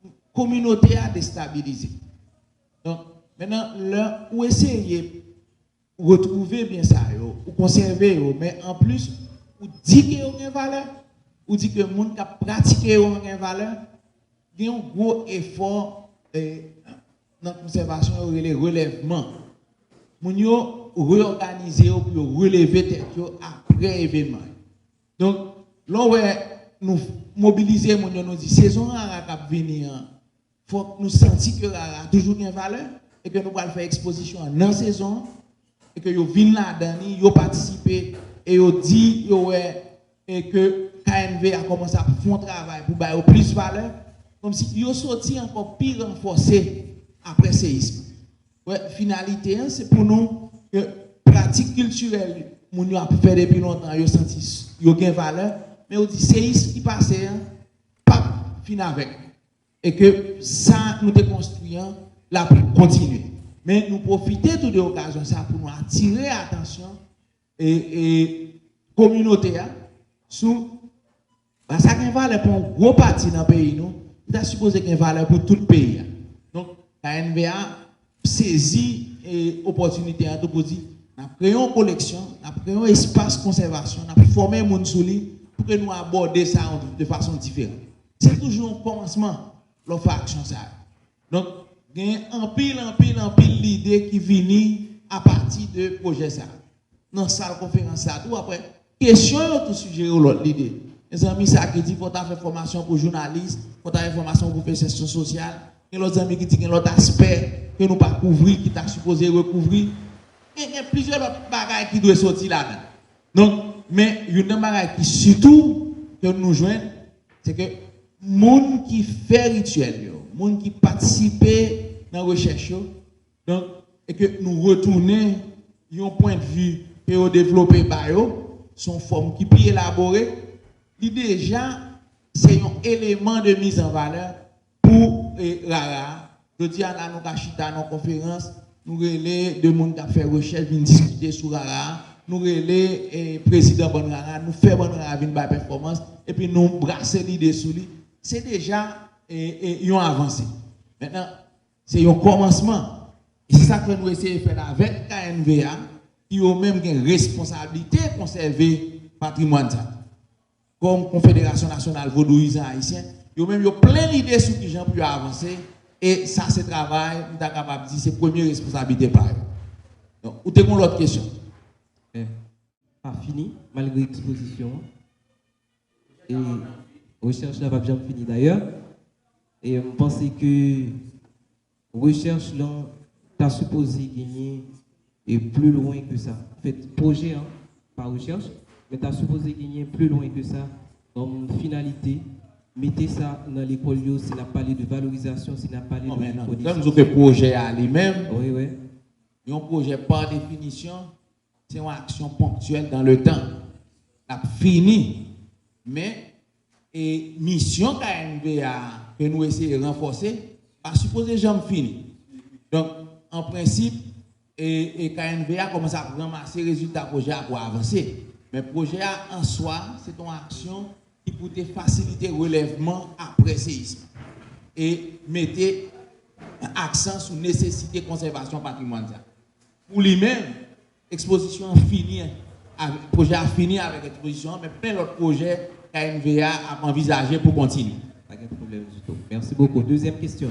la communauté a déstabilisé. Donc maintenant là où essayer retrouver bien ça ou conserver mais en plus ou dire qu'il y a une valeur ou dire que le monde qui a pratiqué une valeur, il y a un gros effort dans la conservation et le relèvement. Moun yo réorganiser pour relever tête après événement. Donc là nous mobiliser moun yo nous dit saison Rara qui venir, faut que nous sentir que Rara toujours une valeur et que nous allons faire exposition dans saison et que yo viennent là-dedans, yo participer et yo dit et que KNV a commencé à faire un travail pour avoir plus de valeur, comme si yo sorti encore plus renforcé après séisme. Ouais, finalité, c'est pour nous que pratique culturelle, moun yo a fait depuis longtemps, yo senti yo gain valeur, mais on dit séisme qui passait, pas fin avec, et que ça nous déconstruisons, la continuer. Mais nous profiter de l'occasion ça pour nous attirer l'attention et communauté sur Ça a une valeur pour un gros parti dans le pays, nous. Il a supposé qu'il y a une valeur pour tout le pays. Donc, la NVA saisit l'opportunité pour dire, nous créons une collection, nous créons un espace de conservation, nous formons un monde souli pour que nous abordions ça de façon différente. C'est toujours un commencement, l'offre action ça. Donc, il y a un pile l'idée qui vient à partir de projet ça. Dans la salle conférence ça, tout après, question tout sujet l'autre l'idée. Les amis, ça qui dit qu'il faut faire formation pour journalistes, il faut faire formation pour profession sociale. Et l'autre ami qui dit qu'il y a l'autre aspect que nous pas couvrir, qui t'a supposé recouvrir. Il y a plusieurs autres bagages qui doivent sortir là-dedans. Donc, mais il y a une bagages qui surtout que nous joignons, c'est que les gens qui font rituel, les gens qui participent dans la recherche, donc, et que nous retournons un point de vue que nous développons par eux, sont formes qui sont élaborées. Déjà, c'est un élément de mise en valeur pour Rara. Je dis à nous chita dans conférence, nous relais de monde qui a fait recherche, viennent discuter sur Rara, nous relais président Bon Rara, nous faisons Bon Rara une bonne performance, et puis nous brasser l'idée sur lui. C'est déjà une avancée. Maintenant, c'est un commencement. Et c'est ça que nous essayons de faire avec KNVA, qui a même une responsabilité de conserver le patrimoine. Comme Confédération nationale vaudouisant haïtien, il y a même plein d'idées sur qui gens peuvent avancer. Et ça, c'est travail, nous sommes capables de dire, c'est la première responsabilité par eux. Donc, où est-ce l'autre question? Pas fini, malgré l'exposition. Et recherche là, pas bien fini d'ailleurs. Et je pense que recherche là, tu as supposé gagner et plus loin que ça. En fait, projet, hein, pas recherche, mais tu as supposé gagner plus loin que ça comme finalité. Mettez ça dans l'école, si on a parlé de valorisation, si on a parlé de reconnaissance. Comme nous avons fait projet à lui-même, oui, oui. Un projet par définition, c'est une action ponctuelle dans le temps. On a fini. Mais, et mission KNVA que nous essayons de renforcer, pas supposé jamais fini. Donc, en principe, et KNVA commence à ramasser les résultats du projet pour avancer. Mais le projet en soi, c'est une action qui peut faciliter le relèvement après séisme et mettre accent sur la nécessité de conservation patrimoniale. Pour lui-même, l'exposition finie, le projet a fini avec l'exposition, mais plein d'autres projets KNVA a envisagé pour continuer. Pas de problème du tout. Merci beaucoup. Deuxième question.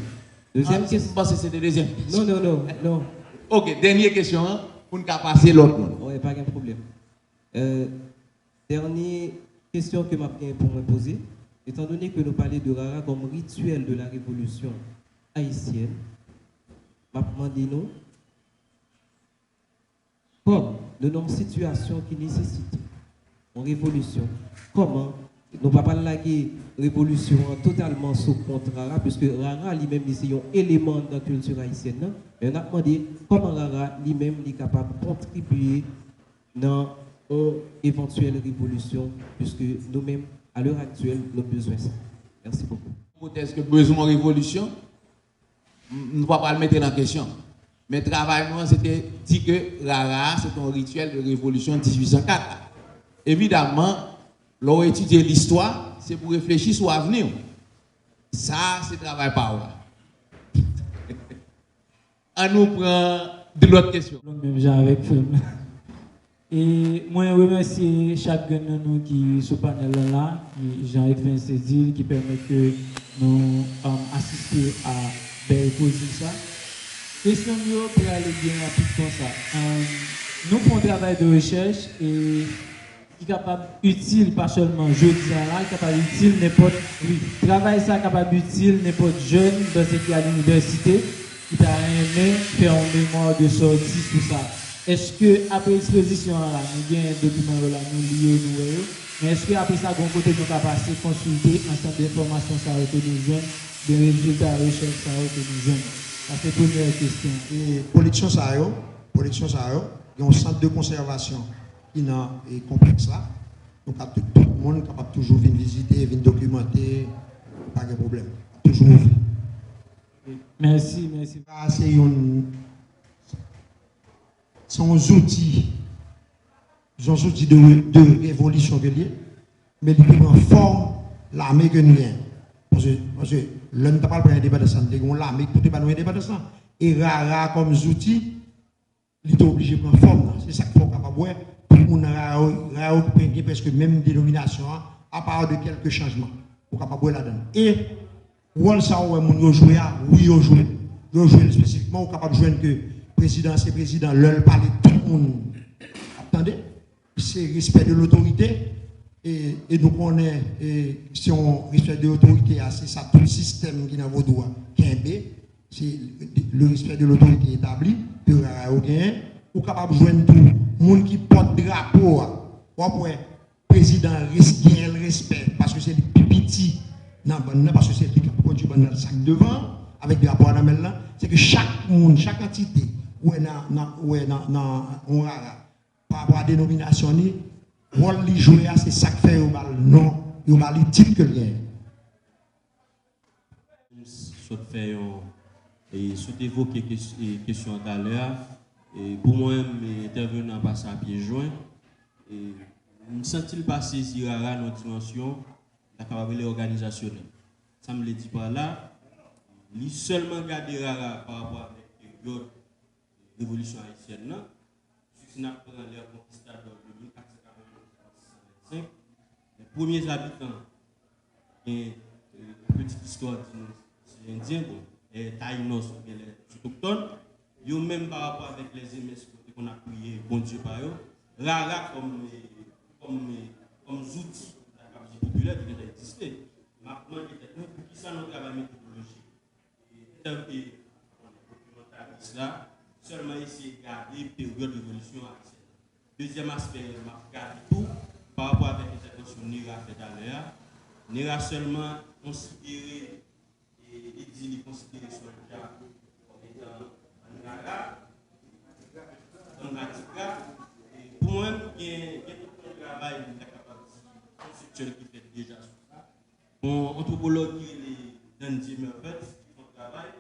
Deuxième question. Je pense que c'était deuxième. Non. Ok, dernière question hein, pour nous passer l'autre. Oui, pas de problème. Dernière question que pour me poser, étant donné que nous parlons de Rara comme rituel de la révolution haïtienne, je vais demander nous, comme nous avons une situation qui nécessite une révolution, comment nous ne pouvons pas laguer révolution totalement sous contre Rara, puisque Rara lui-même c'est un élément de la culture haïtienne, mais on a demandé comment Rara lui-même est capable de contribuer dans une éventuelle révolution, puisque nous-mêmes, à l'heure actuelle, nous avons besoin de ça. Merci beaucoup. Est-ce que besoin de révolution? Nous ne pouvons pas le mettre en question. Mais le travail, c'était dit que Rara, c'est un rituel de révolution de 1804. Évidemment, l'on étudie l'histoire, c'est pour réfléchir sur l'avenir. Ça, c'est le travail par là. On nous prend de l'autre question. Même genre avec et moi, je remercie chacun de nous qui est sur le panel là, Jean-Yves Vincent, qui permet que nous assister à des positions. Question pour aller bien rapide comme ça. Nous faisons un travail de recherche et qui est capable utile, pas seulement jeudi là, capable utile n'importe qui. Travail ça capable utile n'importe jeune dans ce qui est à l'université qui t'a aimé faire une mémoire de sortie sur ça. Est-ce que après l'exposition là, nous avons un document là, nous lions, mais est-ce qu'après ça, bon côté nous avons passé consulter ensemble d'informations ça que nous jeunes, des résultats de recherche ça que nous jeunes. Ça c'est la première question. Et production ça il y a un centre de conservation qui est dans le complexe là. Donc tout le monde est capable toujours venir visiter, venir documenter, pas de problème. Toujours ouvert. Merci. C'est un outil de révolution que lié, mais il prend forme l'armée que nous avons. Parce que l'homme n'a pas le débat de santé, l'armée tout est pas un débat de sang. Et Rara comme outil, il est obligé de prendre forme. C'est ça qu'il faut capable de pour qu'on ait presque même dénomination, à part de quelques changements. Pour capable de là-dedans. Et, où ça, on joué, oui, on joue. On joue spécifiquement, on est capable de jouer que président, c'est président, l'heure parler tout le monde. Attendez, c'est respect de l'autorité. Et donc, on est, si on respecte de l'autorité, c'est ça tout le système qui est dans vos doigts, qui est un B. C'est le respect de l'autorité établi, que ou capable de joindre tout le monde qui porte drapeau, le président risque le respect, parce que c'est le plus petit, parce que c'est le qui conduit dans le sac devant, avec des rapports à la main, c'est que chaque monde, chaque entité, où est dans par rapport à la dénomination, rôle li jouer c'est ça qui fait non, il va li titre que rien. Soit fait et soit évoquer question tout à l'heure et pour moi intervenant passer à pied joint et me sens-il passer si rara notre dimension la capacité organisationnelle. Ça me le dit par là, lui seulement garder rara par rapport à la période révolution haïtienne là, si n'a pas l'air conquistador de 1445, les premiers habitants et petite histoire c'est indien bon et taïnos ou bien les autochtones, yo même par rapport avec les MS qu'on a prié bon Dieu par eux, rara comme outils de la capacité populaire qui a existé. Maintenant, pour qui ça nous travaille méthodologie et documentariste là, seulement essayer de garder période de révolution haïtienne. Deuxième aspect, m'a regardé tout par rapport avec l'intervention Nira fait à l'heure. Nira seulement considéré l'exilé considéré soldat comme étant un Nara, un Matika. Pour moi, il y a tout un travail de la capacité conceptuelle qui fait déjà ça. Mon anthropologue qui est dans Jimmy Buffett, qui font travail,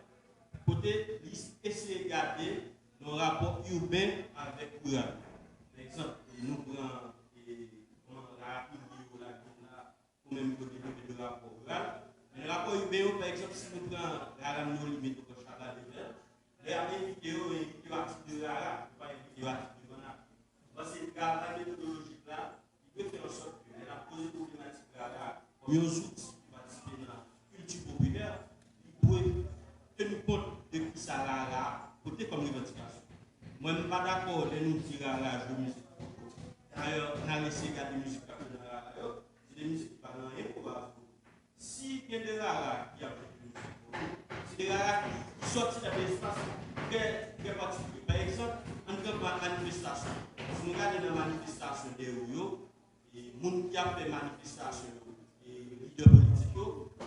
côté, essayer de garder nos rapports urbains avec rural. Par exemple, nous prenons la ou même pour développer le rapport rural. Le rapport urbain, par exemple, si nous prenons la rame de limite au Chabal de Fer, les vidéos et les articles de Rara, pas les vidéos articles de Rara. Parce que la méthodologie là, il peut faire en sorte qu'elle a posé des problématiques Rara, comme un outil qui participe dans la culture populaire, il pourrait tenir compte de qui ça Rara, côté comme revendication. Moi, je ne suis pas d'accord de nous dire Rara, je musique. D'ailleurs, on a laissé garder musique comme de Rara. C'est des musiques qui parlent rien pour voir. Si il y a des rares qui ont fait de musique, c'est des rares qui sortent de l'espace très particulier. Par exemple, en tant que manifestation, si nous regardons la manifestation des Rio, et les gens qui ont fait manifestation, et les leaders politiques,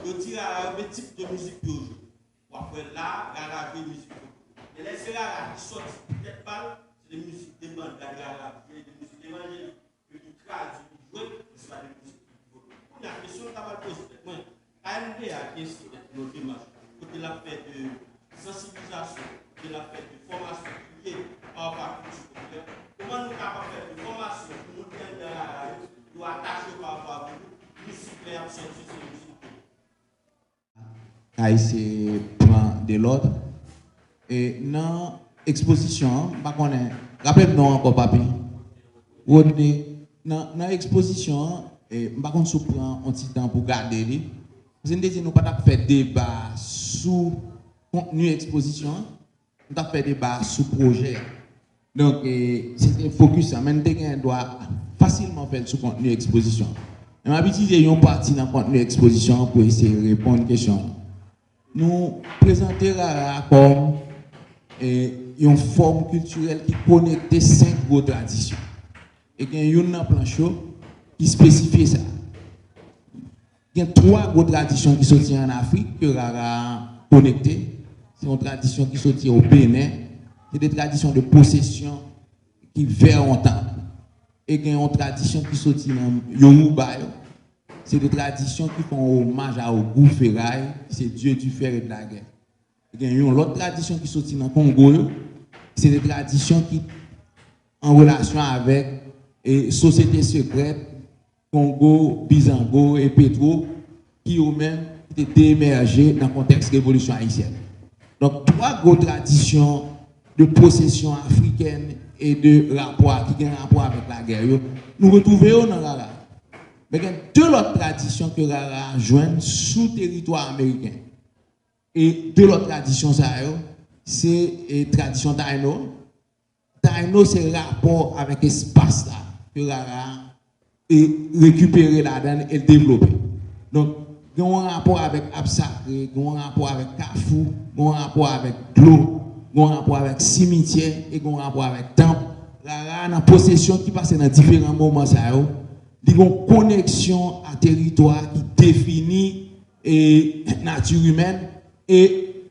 ils tirent à un type de musique de jour. Après là, rara de musique. Et les rares qui sortent peut-être pas, c'est des musiques de bande, des musiques évangéliques, qui traduisent, qui jouent, c'est pas des musiques. La question que je vais poser, AMD a décidé de nos démarches, côté la fête de sensibilisation, de la fête de formation liée par rapport à la culture populaire. Comment nous avons fait de formation pour nous dire de la radio, nous attacher par rapport à vous, nous supplée absorber ces musiques. C'est prend de l'ordre. Et dans l'exposition, rappelez-nous encore, papi, dans l'exposition, et par contre, si on prend un petit temps pour garder les, nous n'avons pas fait débat sous contenu exposition, nous avons fait débat sous projet. Donc, c'est un focus, maintenant, on doit facilement faire sous contenu exposition. On va utiliser une partie dans le contenu exposition pour essayer de répondre aux questions. Nous présentons comme une forme culturelle qui connecte 5 gros traditions. Et qu'il y a une planche qui spécifie ça. Il y a 3 gros traditions qui sont en Afrique que Rara connectées. C'est une tradition qui sont au Bénin. C'est des traditions de possession qui vers longtemps. Et il y a une tradition qui sont dans Yoruba. C'est des traditions qui font hommage à Ogu Ferraille, c'est Dieu du fer et de la guerre. Il y a une autre tradition qui sont dans le Congo. C'est des traditions qui en relation avec et société secrète Congo, Bizango et Petro, qui eux-mêmes étaient émergés dans le contexte de la révolution haïtienne. Donc, trois grosses traditions de possession africaine et de rapport qui ont un rapport avec la guerre, nous retrouvons dans Rara. Mais il y a deux autres traditions que Rara joignent sous territoire américain. Et deux autres traditions, c'est la tradition Taino. Taino, c'est le rapport avec l'espace là, que Rara et récupérer la donne et le développer. Donc, il y a un rapport avec Absacré, il y a un rapport avec Kafou, il y a un rapport avec Glo, il y a un rapport avec cimetière et il y a un rapport avec temple. Rara a une possession qui passe dans différents moments. Il y a une connexion à territoire qui définit la nature humaine. Et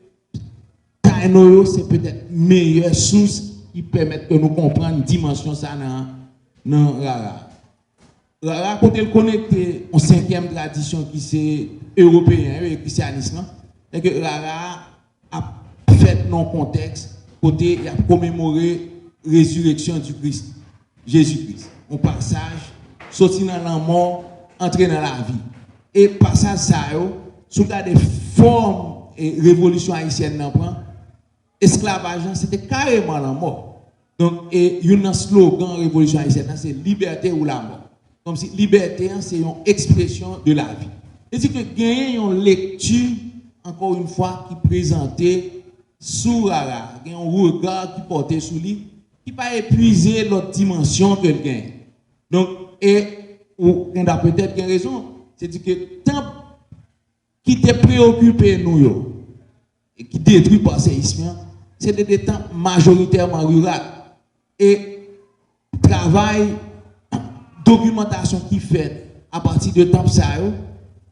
Taino, c'est peut-être la meilleure source qui permet que nous comprenions une dimension ça dans Rara. Rara, quand elle connecte en cinquième tradition qui c'est européen et christianisme, et que Rara a fait dans le contexte, côté il a commémoré la résurrection du Christ, Jésus-Christ. Un passage, sorti dans la mort, entrer dans la vie. Et passage ça, sous des formes et révolution haïtienne, esclavage, c'était carrément la mort. Donc, il y a un slogan révolution haïtienne, c'est liberté ou la mort. Comme si liberté, c'est une expression de la vie. C'est que gagner une lecture, encore une fois, qui présentait sous Rara, un regard qui portait sous lui, qui pas épuiser l'autre dimension que le gagne. Donc, ou on a peut-être raison, c'est que tant qui était préoccupé nous et qui détruit par ces séismes, c'est des temps majoritairement rural et travail documentation qui fait à partir de temps ça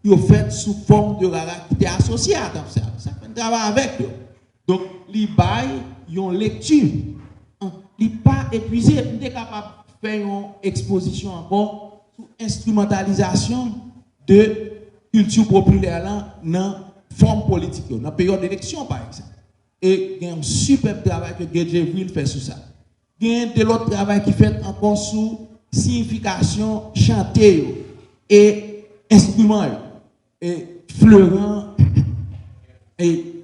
ils ont fait sous forme de Rara qui était associé à temps ça fait un travail avec eux. Donc li bail yon lecture li pas épuisé il est capable de faire une exposition encore sur instrumentalisation de culture populaire là dans forme politique dans période d'élection par exemple. Et il y a un super travail que Gedjeville fait sur ça. Il y a de l'autre travail qui fait encore sur signification chantée et instrument et Fleurant et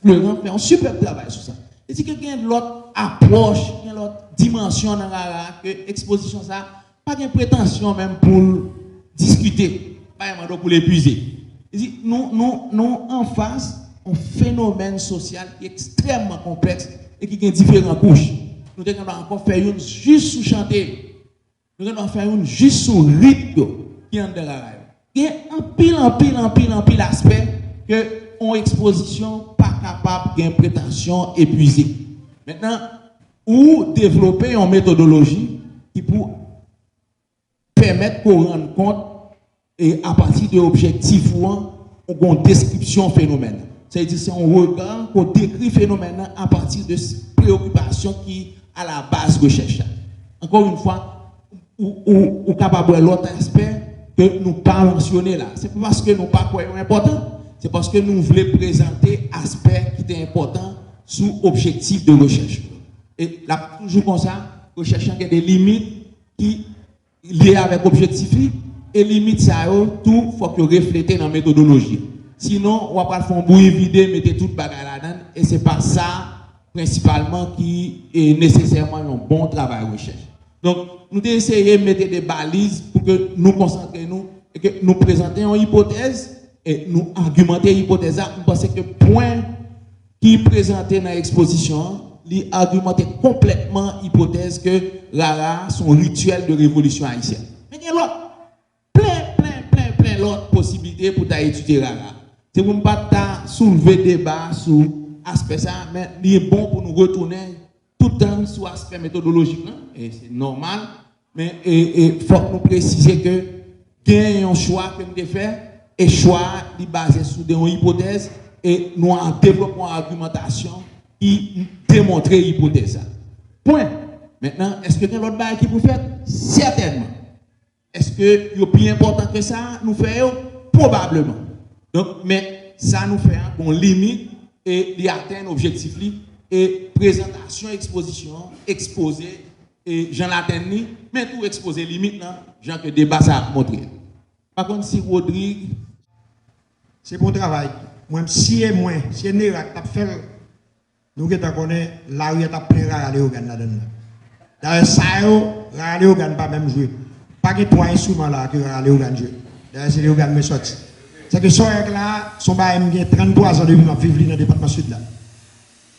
Fleurant fait un super travail sur ça. Et si quelqu'un a l'autre approche, il y a l'autre dimension dans la exposition ça, pas de prétention même pour discuter, pas vraiment pour l'épuiser. Nous en face un phénomène social qui est extrêmement complexe et qui a différentes couches. Nous devons encore faire une juste sous chanter. Nous devons faire une juste sous rythme qui est en derrière. Il y a un pile aspect que en exposition pas capable d'une prétention épuisée. Maintenant, ou développer une méthodologie qui pour permettre qu'on rende compte et à partir de l'objectif ou une description phénomène. C'est-à-dire c'est un regard qu'on décrit le phénomène à partir de préoccupations qui à la base recherche. Encore une fois, ou capable de l'autre aspect que nous pas mentionné là. C'est pas parce que nous pas croyons important, c'est parce que nous voulons présenter aspect qui est important sous objectif de recherche. Et là toujours comme ça, recherchant qu'il y a des limites qui liées avec objectif et limites ça tout faut que refléter dans la méthodologie. Sinon, on va pas faire un bruit vide, mettez toute bagarre là-dedans, et c'est pas ça, principalement, qui est nécessairement un bon travail de recherche. Donc, nous devons essayer de mettre des balises pour que nous concentrions et que nous présentions une hypothèse et nous argumenter l'hypothèse. Nous pensons que le point qui est présenté dans l'exposition, il argumente complètement l'hypothèse que Rara, son rituel de révolution haïtienne. Mais il y a l'autre, plein d'autres possibilités pour étudier Rara. C'est pour ne pas soulever débat sur l'aspect ça, mais il est bon pour nous retourner tout le temps sur l'aspect méthodologique. Et c'est normal, mais il faut nous préciser que il y a un choix que nous devons faire, et le choix est basé sur des hypothèses, et nous développons une argumentation qui démontre l'hypothèse. Point. Maintenant, est-ce que y a l'autre bail qui vous fait? Certainement. Est-ce que c'est plus important que ça? Nous faisons? Probablement. Donc, mais ça nous fait une limite et il atteint l'objectif et présentation, exposition, exposer et j'en atteins mais tout exposer limite là, genre que débat ça a montré. Par contre, si Rodrigue c'est pour travail. Moi, si et moi, si et t'as fait, nous qui connaissons, la rue t'as plein à aller au Ghana là-dedans. D'ailleurs, ça, aller au Ghana pas même jouer. Pas que trois instruments là que aller au Ghana jouer. D'ailleurs, c'est les Ghana me sorti. C'est que ça là, son bail me 33 ans depuis ma vivre dans le département sud là.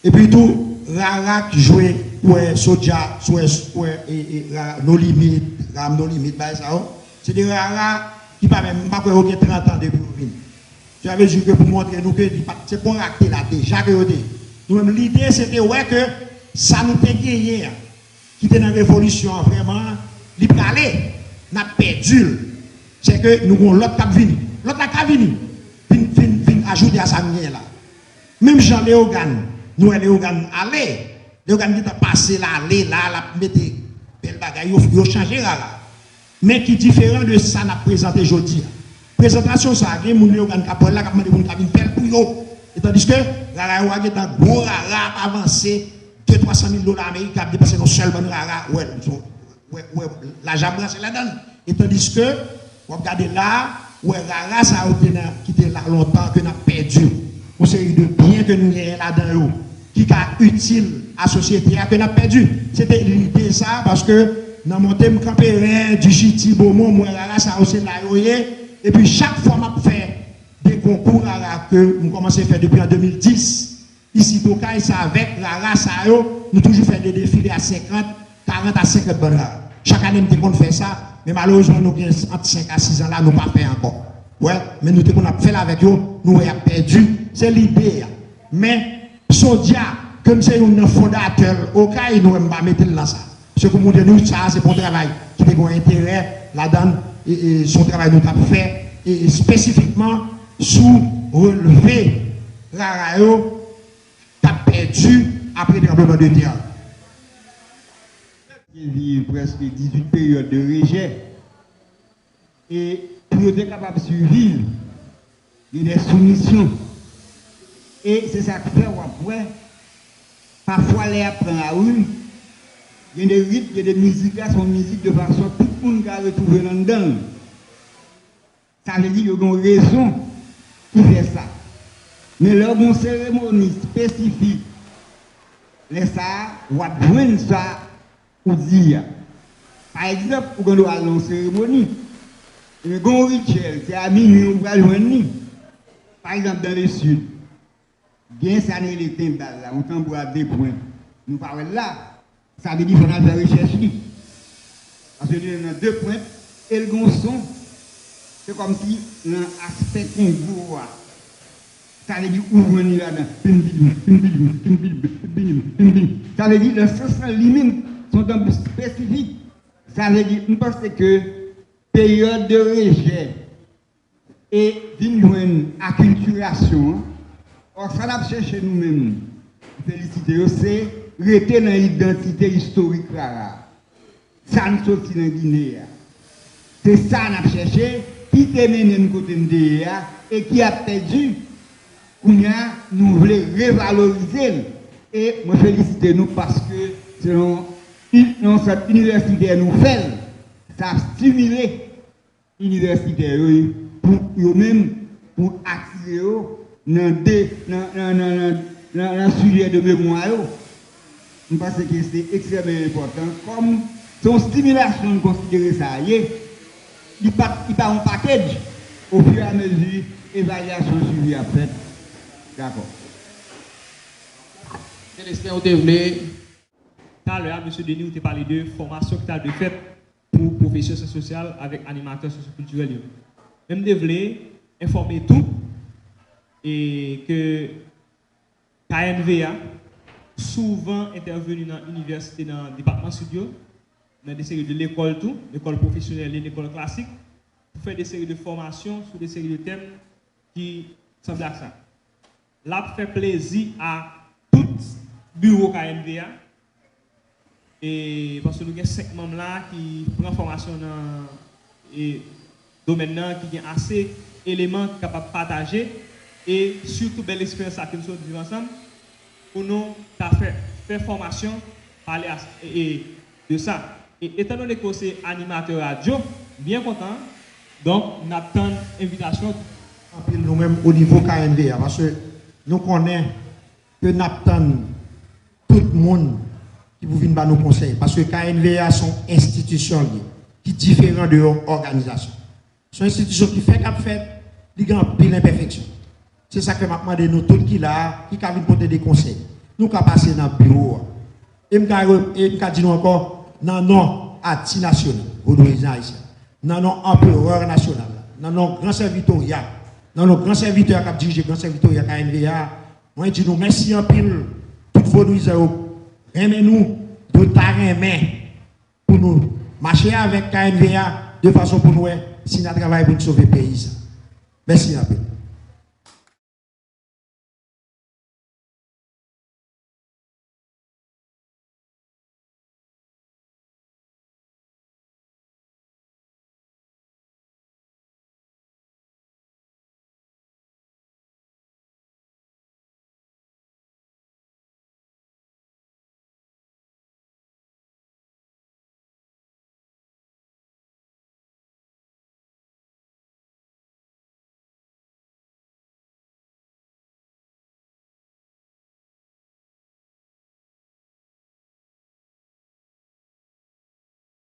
Et puis tout, Rara qui jouait ouais Soja, nos limites, Ram nos limites, bah ça. C'est des Rara qui pas même pas 30 ans depuis nous venir. J'avais dit que pour montrer nous que c'est pour acter là déjà que nous l'idée c'était ouais que ça nous fait gagner qui était dans la révolution vraiment li parler n'a perdu. C'est que nous avons l'autre qui vient. L'autre qui vient ajouter à ça là. Même Jean Léogan, nous Léogan allez, Léogan qui t'a passé là, aller là, la mettre belle bagaille, yo changer là. Mais qui différent de ça n'a présenté aujourd'hui. Présentation ça, il y a des gens qui ont là, qui ont fait pour eux. Et tandis que la Rara est un gros Rara avancé, 200-300 000 $ américains qui ont dépassé nos seuls bons Rara. Ouais, la Jabra c'est la donne. Et tandis que, vous regardez là, ouais, Rara ça a quitté là longtemps, que nous avons perdu. Une série de biens que nous avons là-dedans, qui est utile à la société, que nous avons perdu. C'était l'idée ça, parce que dans mon thème campérin, du Chiti, Beaumont, moi, Rara ça a aussi là, et puis chaque fois, je fais des concours que nous commençons à faire depuis en 2010. Ici, Tokai, c'est avec Rara, nous toujours fait des défilés à 50, 40 à 50 bonnes. Chaque année, nous avons fait ça, mais malheureusement, nous avons entre 5 à 6 ans là, nous n'avons pas fait encore. Ouais, mais nous avons fait avec eux, nous avons perdu. C'est l'idée. Mais, Sodia, comme c'est un fondateur, au cas où nous ne pas mettre dans ça. Ce que nous disons, ça, c'est pour le travail qui a un intérêt là-dedans. Et son travail nous a fait et spécifiquement sous relevé Rarayo qui a perdu après le tremblement de terre. Il vit presque 18 périodes de rejet et pour être capable de survivre, il y a des soumissions. Et c'est ça qui fait après, parfois les apprend à rue. Il y a des rythmes, il y a des musiques, là sont musiques de façon tout le monde qui a retrouvé là-dedans. Ça veut dire qu'il y a une raison qui fait ça. Mais leur bon cérémonie spécifique, les ça, on va joindre ça ou dire. Par exemple, pour qu'on a une cérémonie, il y a un rituel, c'est à minuit, on va joindre. Par exemple, dans le sud, bien ça n'est les timbales là, on tambour à 2 points. Nous parlons là. Ça veut dire qu'on a fait recherche. Parce que nous avons 2 points et le son, c'est comme si l'aspect congoua. Ça veut dire ouvre là-dedans. Ça veut dire que les limites sont un peu spécifiques. Ça veut dire, je pense que période de rejet et d'une acculturation, or ça l'a cherché nous-mêmes. Féliciter, c'est rester dans l'identité historique Rara. Ça nous sortit dans Guinée. C'est ça qu'on a cherché, qui te mené de côté de et qui a perdu. Nous voulons revaloriser. Et moi féliciter nous parce que selon cette université nous fait, ça a stimulé l'université pour eux-mêmes, pour attirer dans le sujet de mémoire. Je pense que c'est extrêmement important. Comme son stimulation de considérer ça, il part en package au fur et à mesure, évaluation suivie après. D'accord. Célestin, vous voulez. Tout à l'heure, M. Denis, vous avez parlé de formation que tu as fait pour professeurs sociaux avec animateurs socioculturels. Même vous voulez informer tout et que KNVA souvent intervenu dans l'université, dans le département studio, dans des séries de l'école tout, l'école professionnelle et l'école classique, pour faire des séries de formations sur des séries de thèmes qui semblent à ça. Là, fait plaisir à tout bureau KNVA, et parce que nous avons 5 membres là qui prennent formation dans le domaine qui ont assez d'éléments capables de partager, et surtout belle expérience que nous sommes vivre ensemble pour nous faire formation, parler de ça. Et étant donné que c'est animateur radio, bien content, donc nous avons une invitation nous-mêmes au niveau KNVA, parce que nous connaissons que nous attendons tout le monde qui vous vient nous conseiller. Parce que KNVA sont institutions qui sont différentes de l'organisation. C'est une institution qui fait qu'elle fait, il y a une imperfection. C'est ça que je demande nous tous qui là, qui ont porter des conseils. Nous avons passé dans le bureau. Et je dis encore, non, non, ATI national, au président haïtien. Non, non, empereur national. Non, non, grand servitoriat. Non, non, grand serviteur qui a dirigé grand servitoriat KNVA. Moi, je dis nous merci en pile. Toutes vos nous, aimez-nous, de ta main pour nous marcher avec KNVA de façon pour nous, si nous travaillons pour sauver le pays. Merci en pile.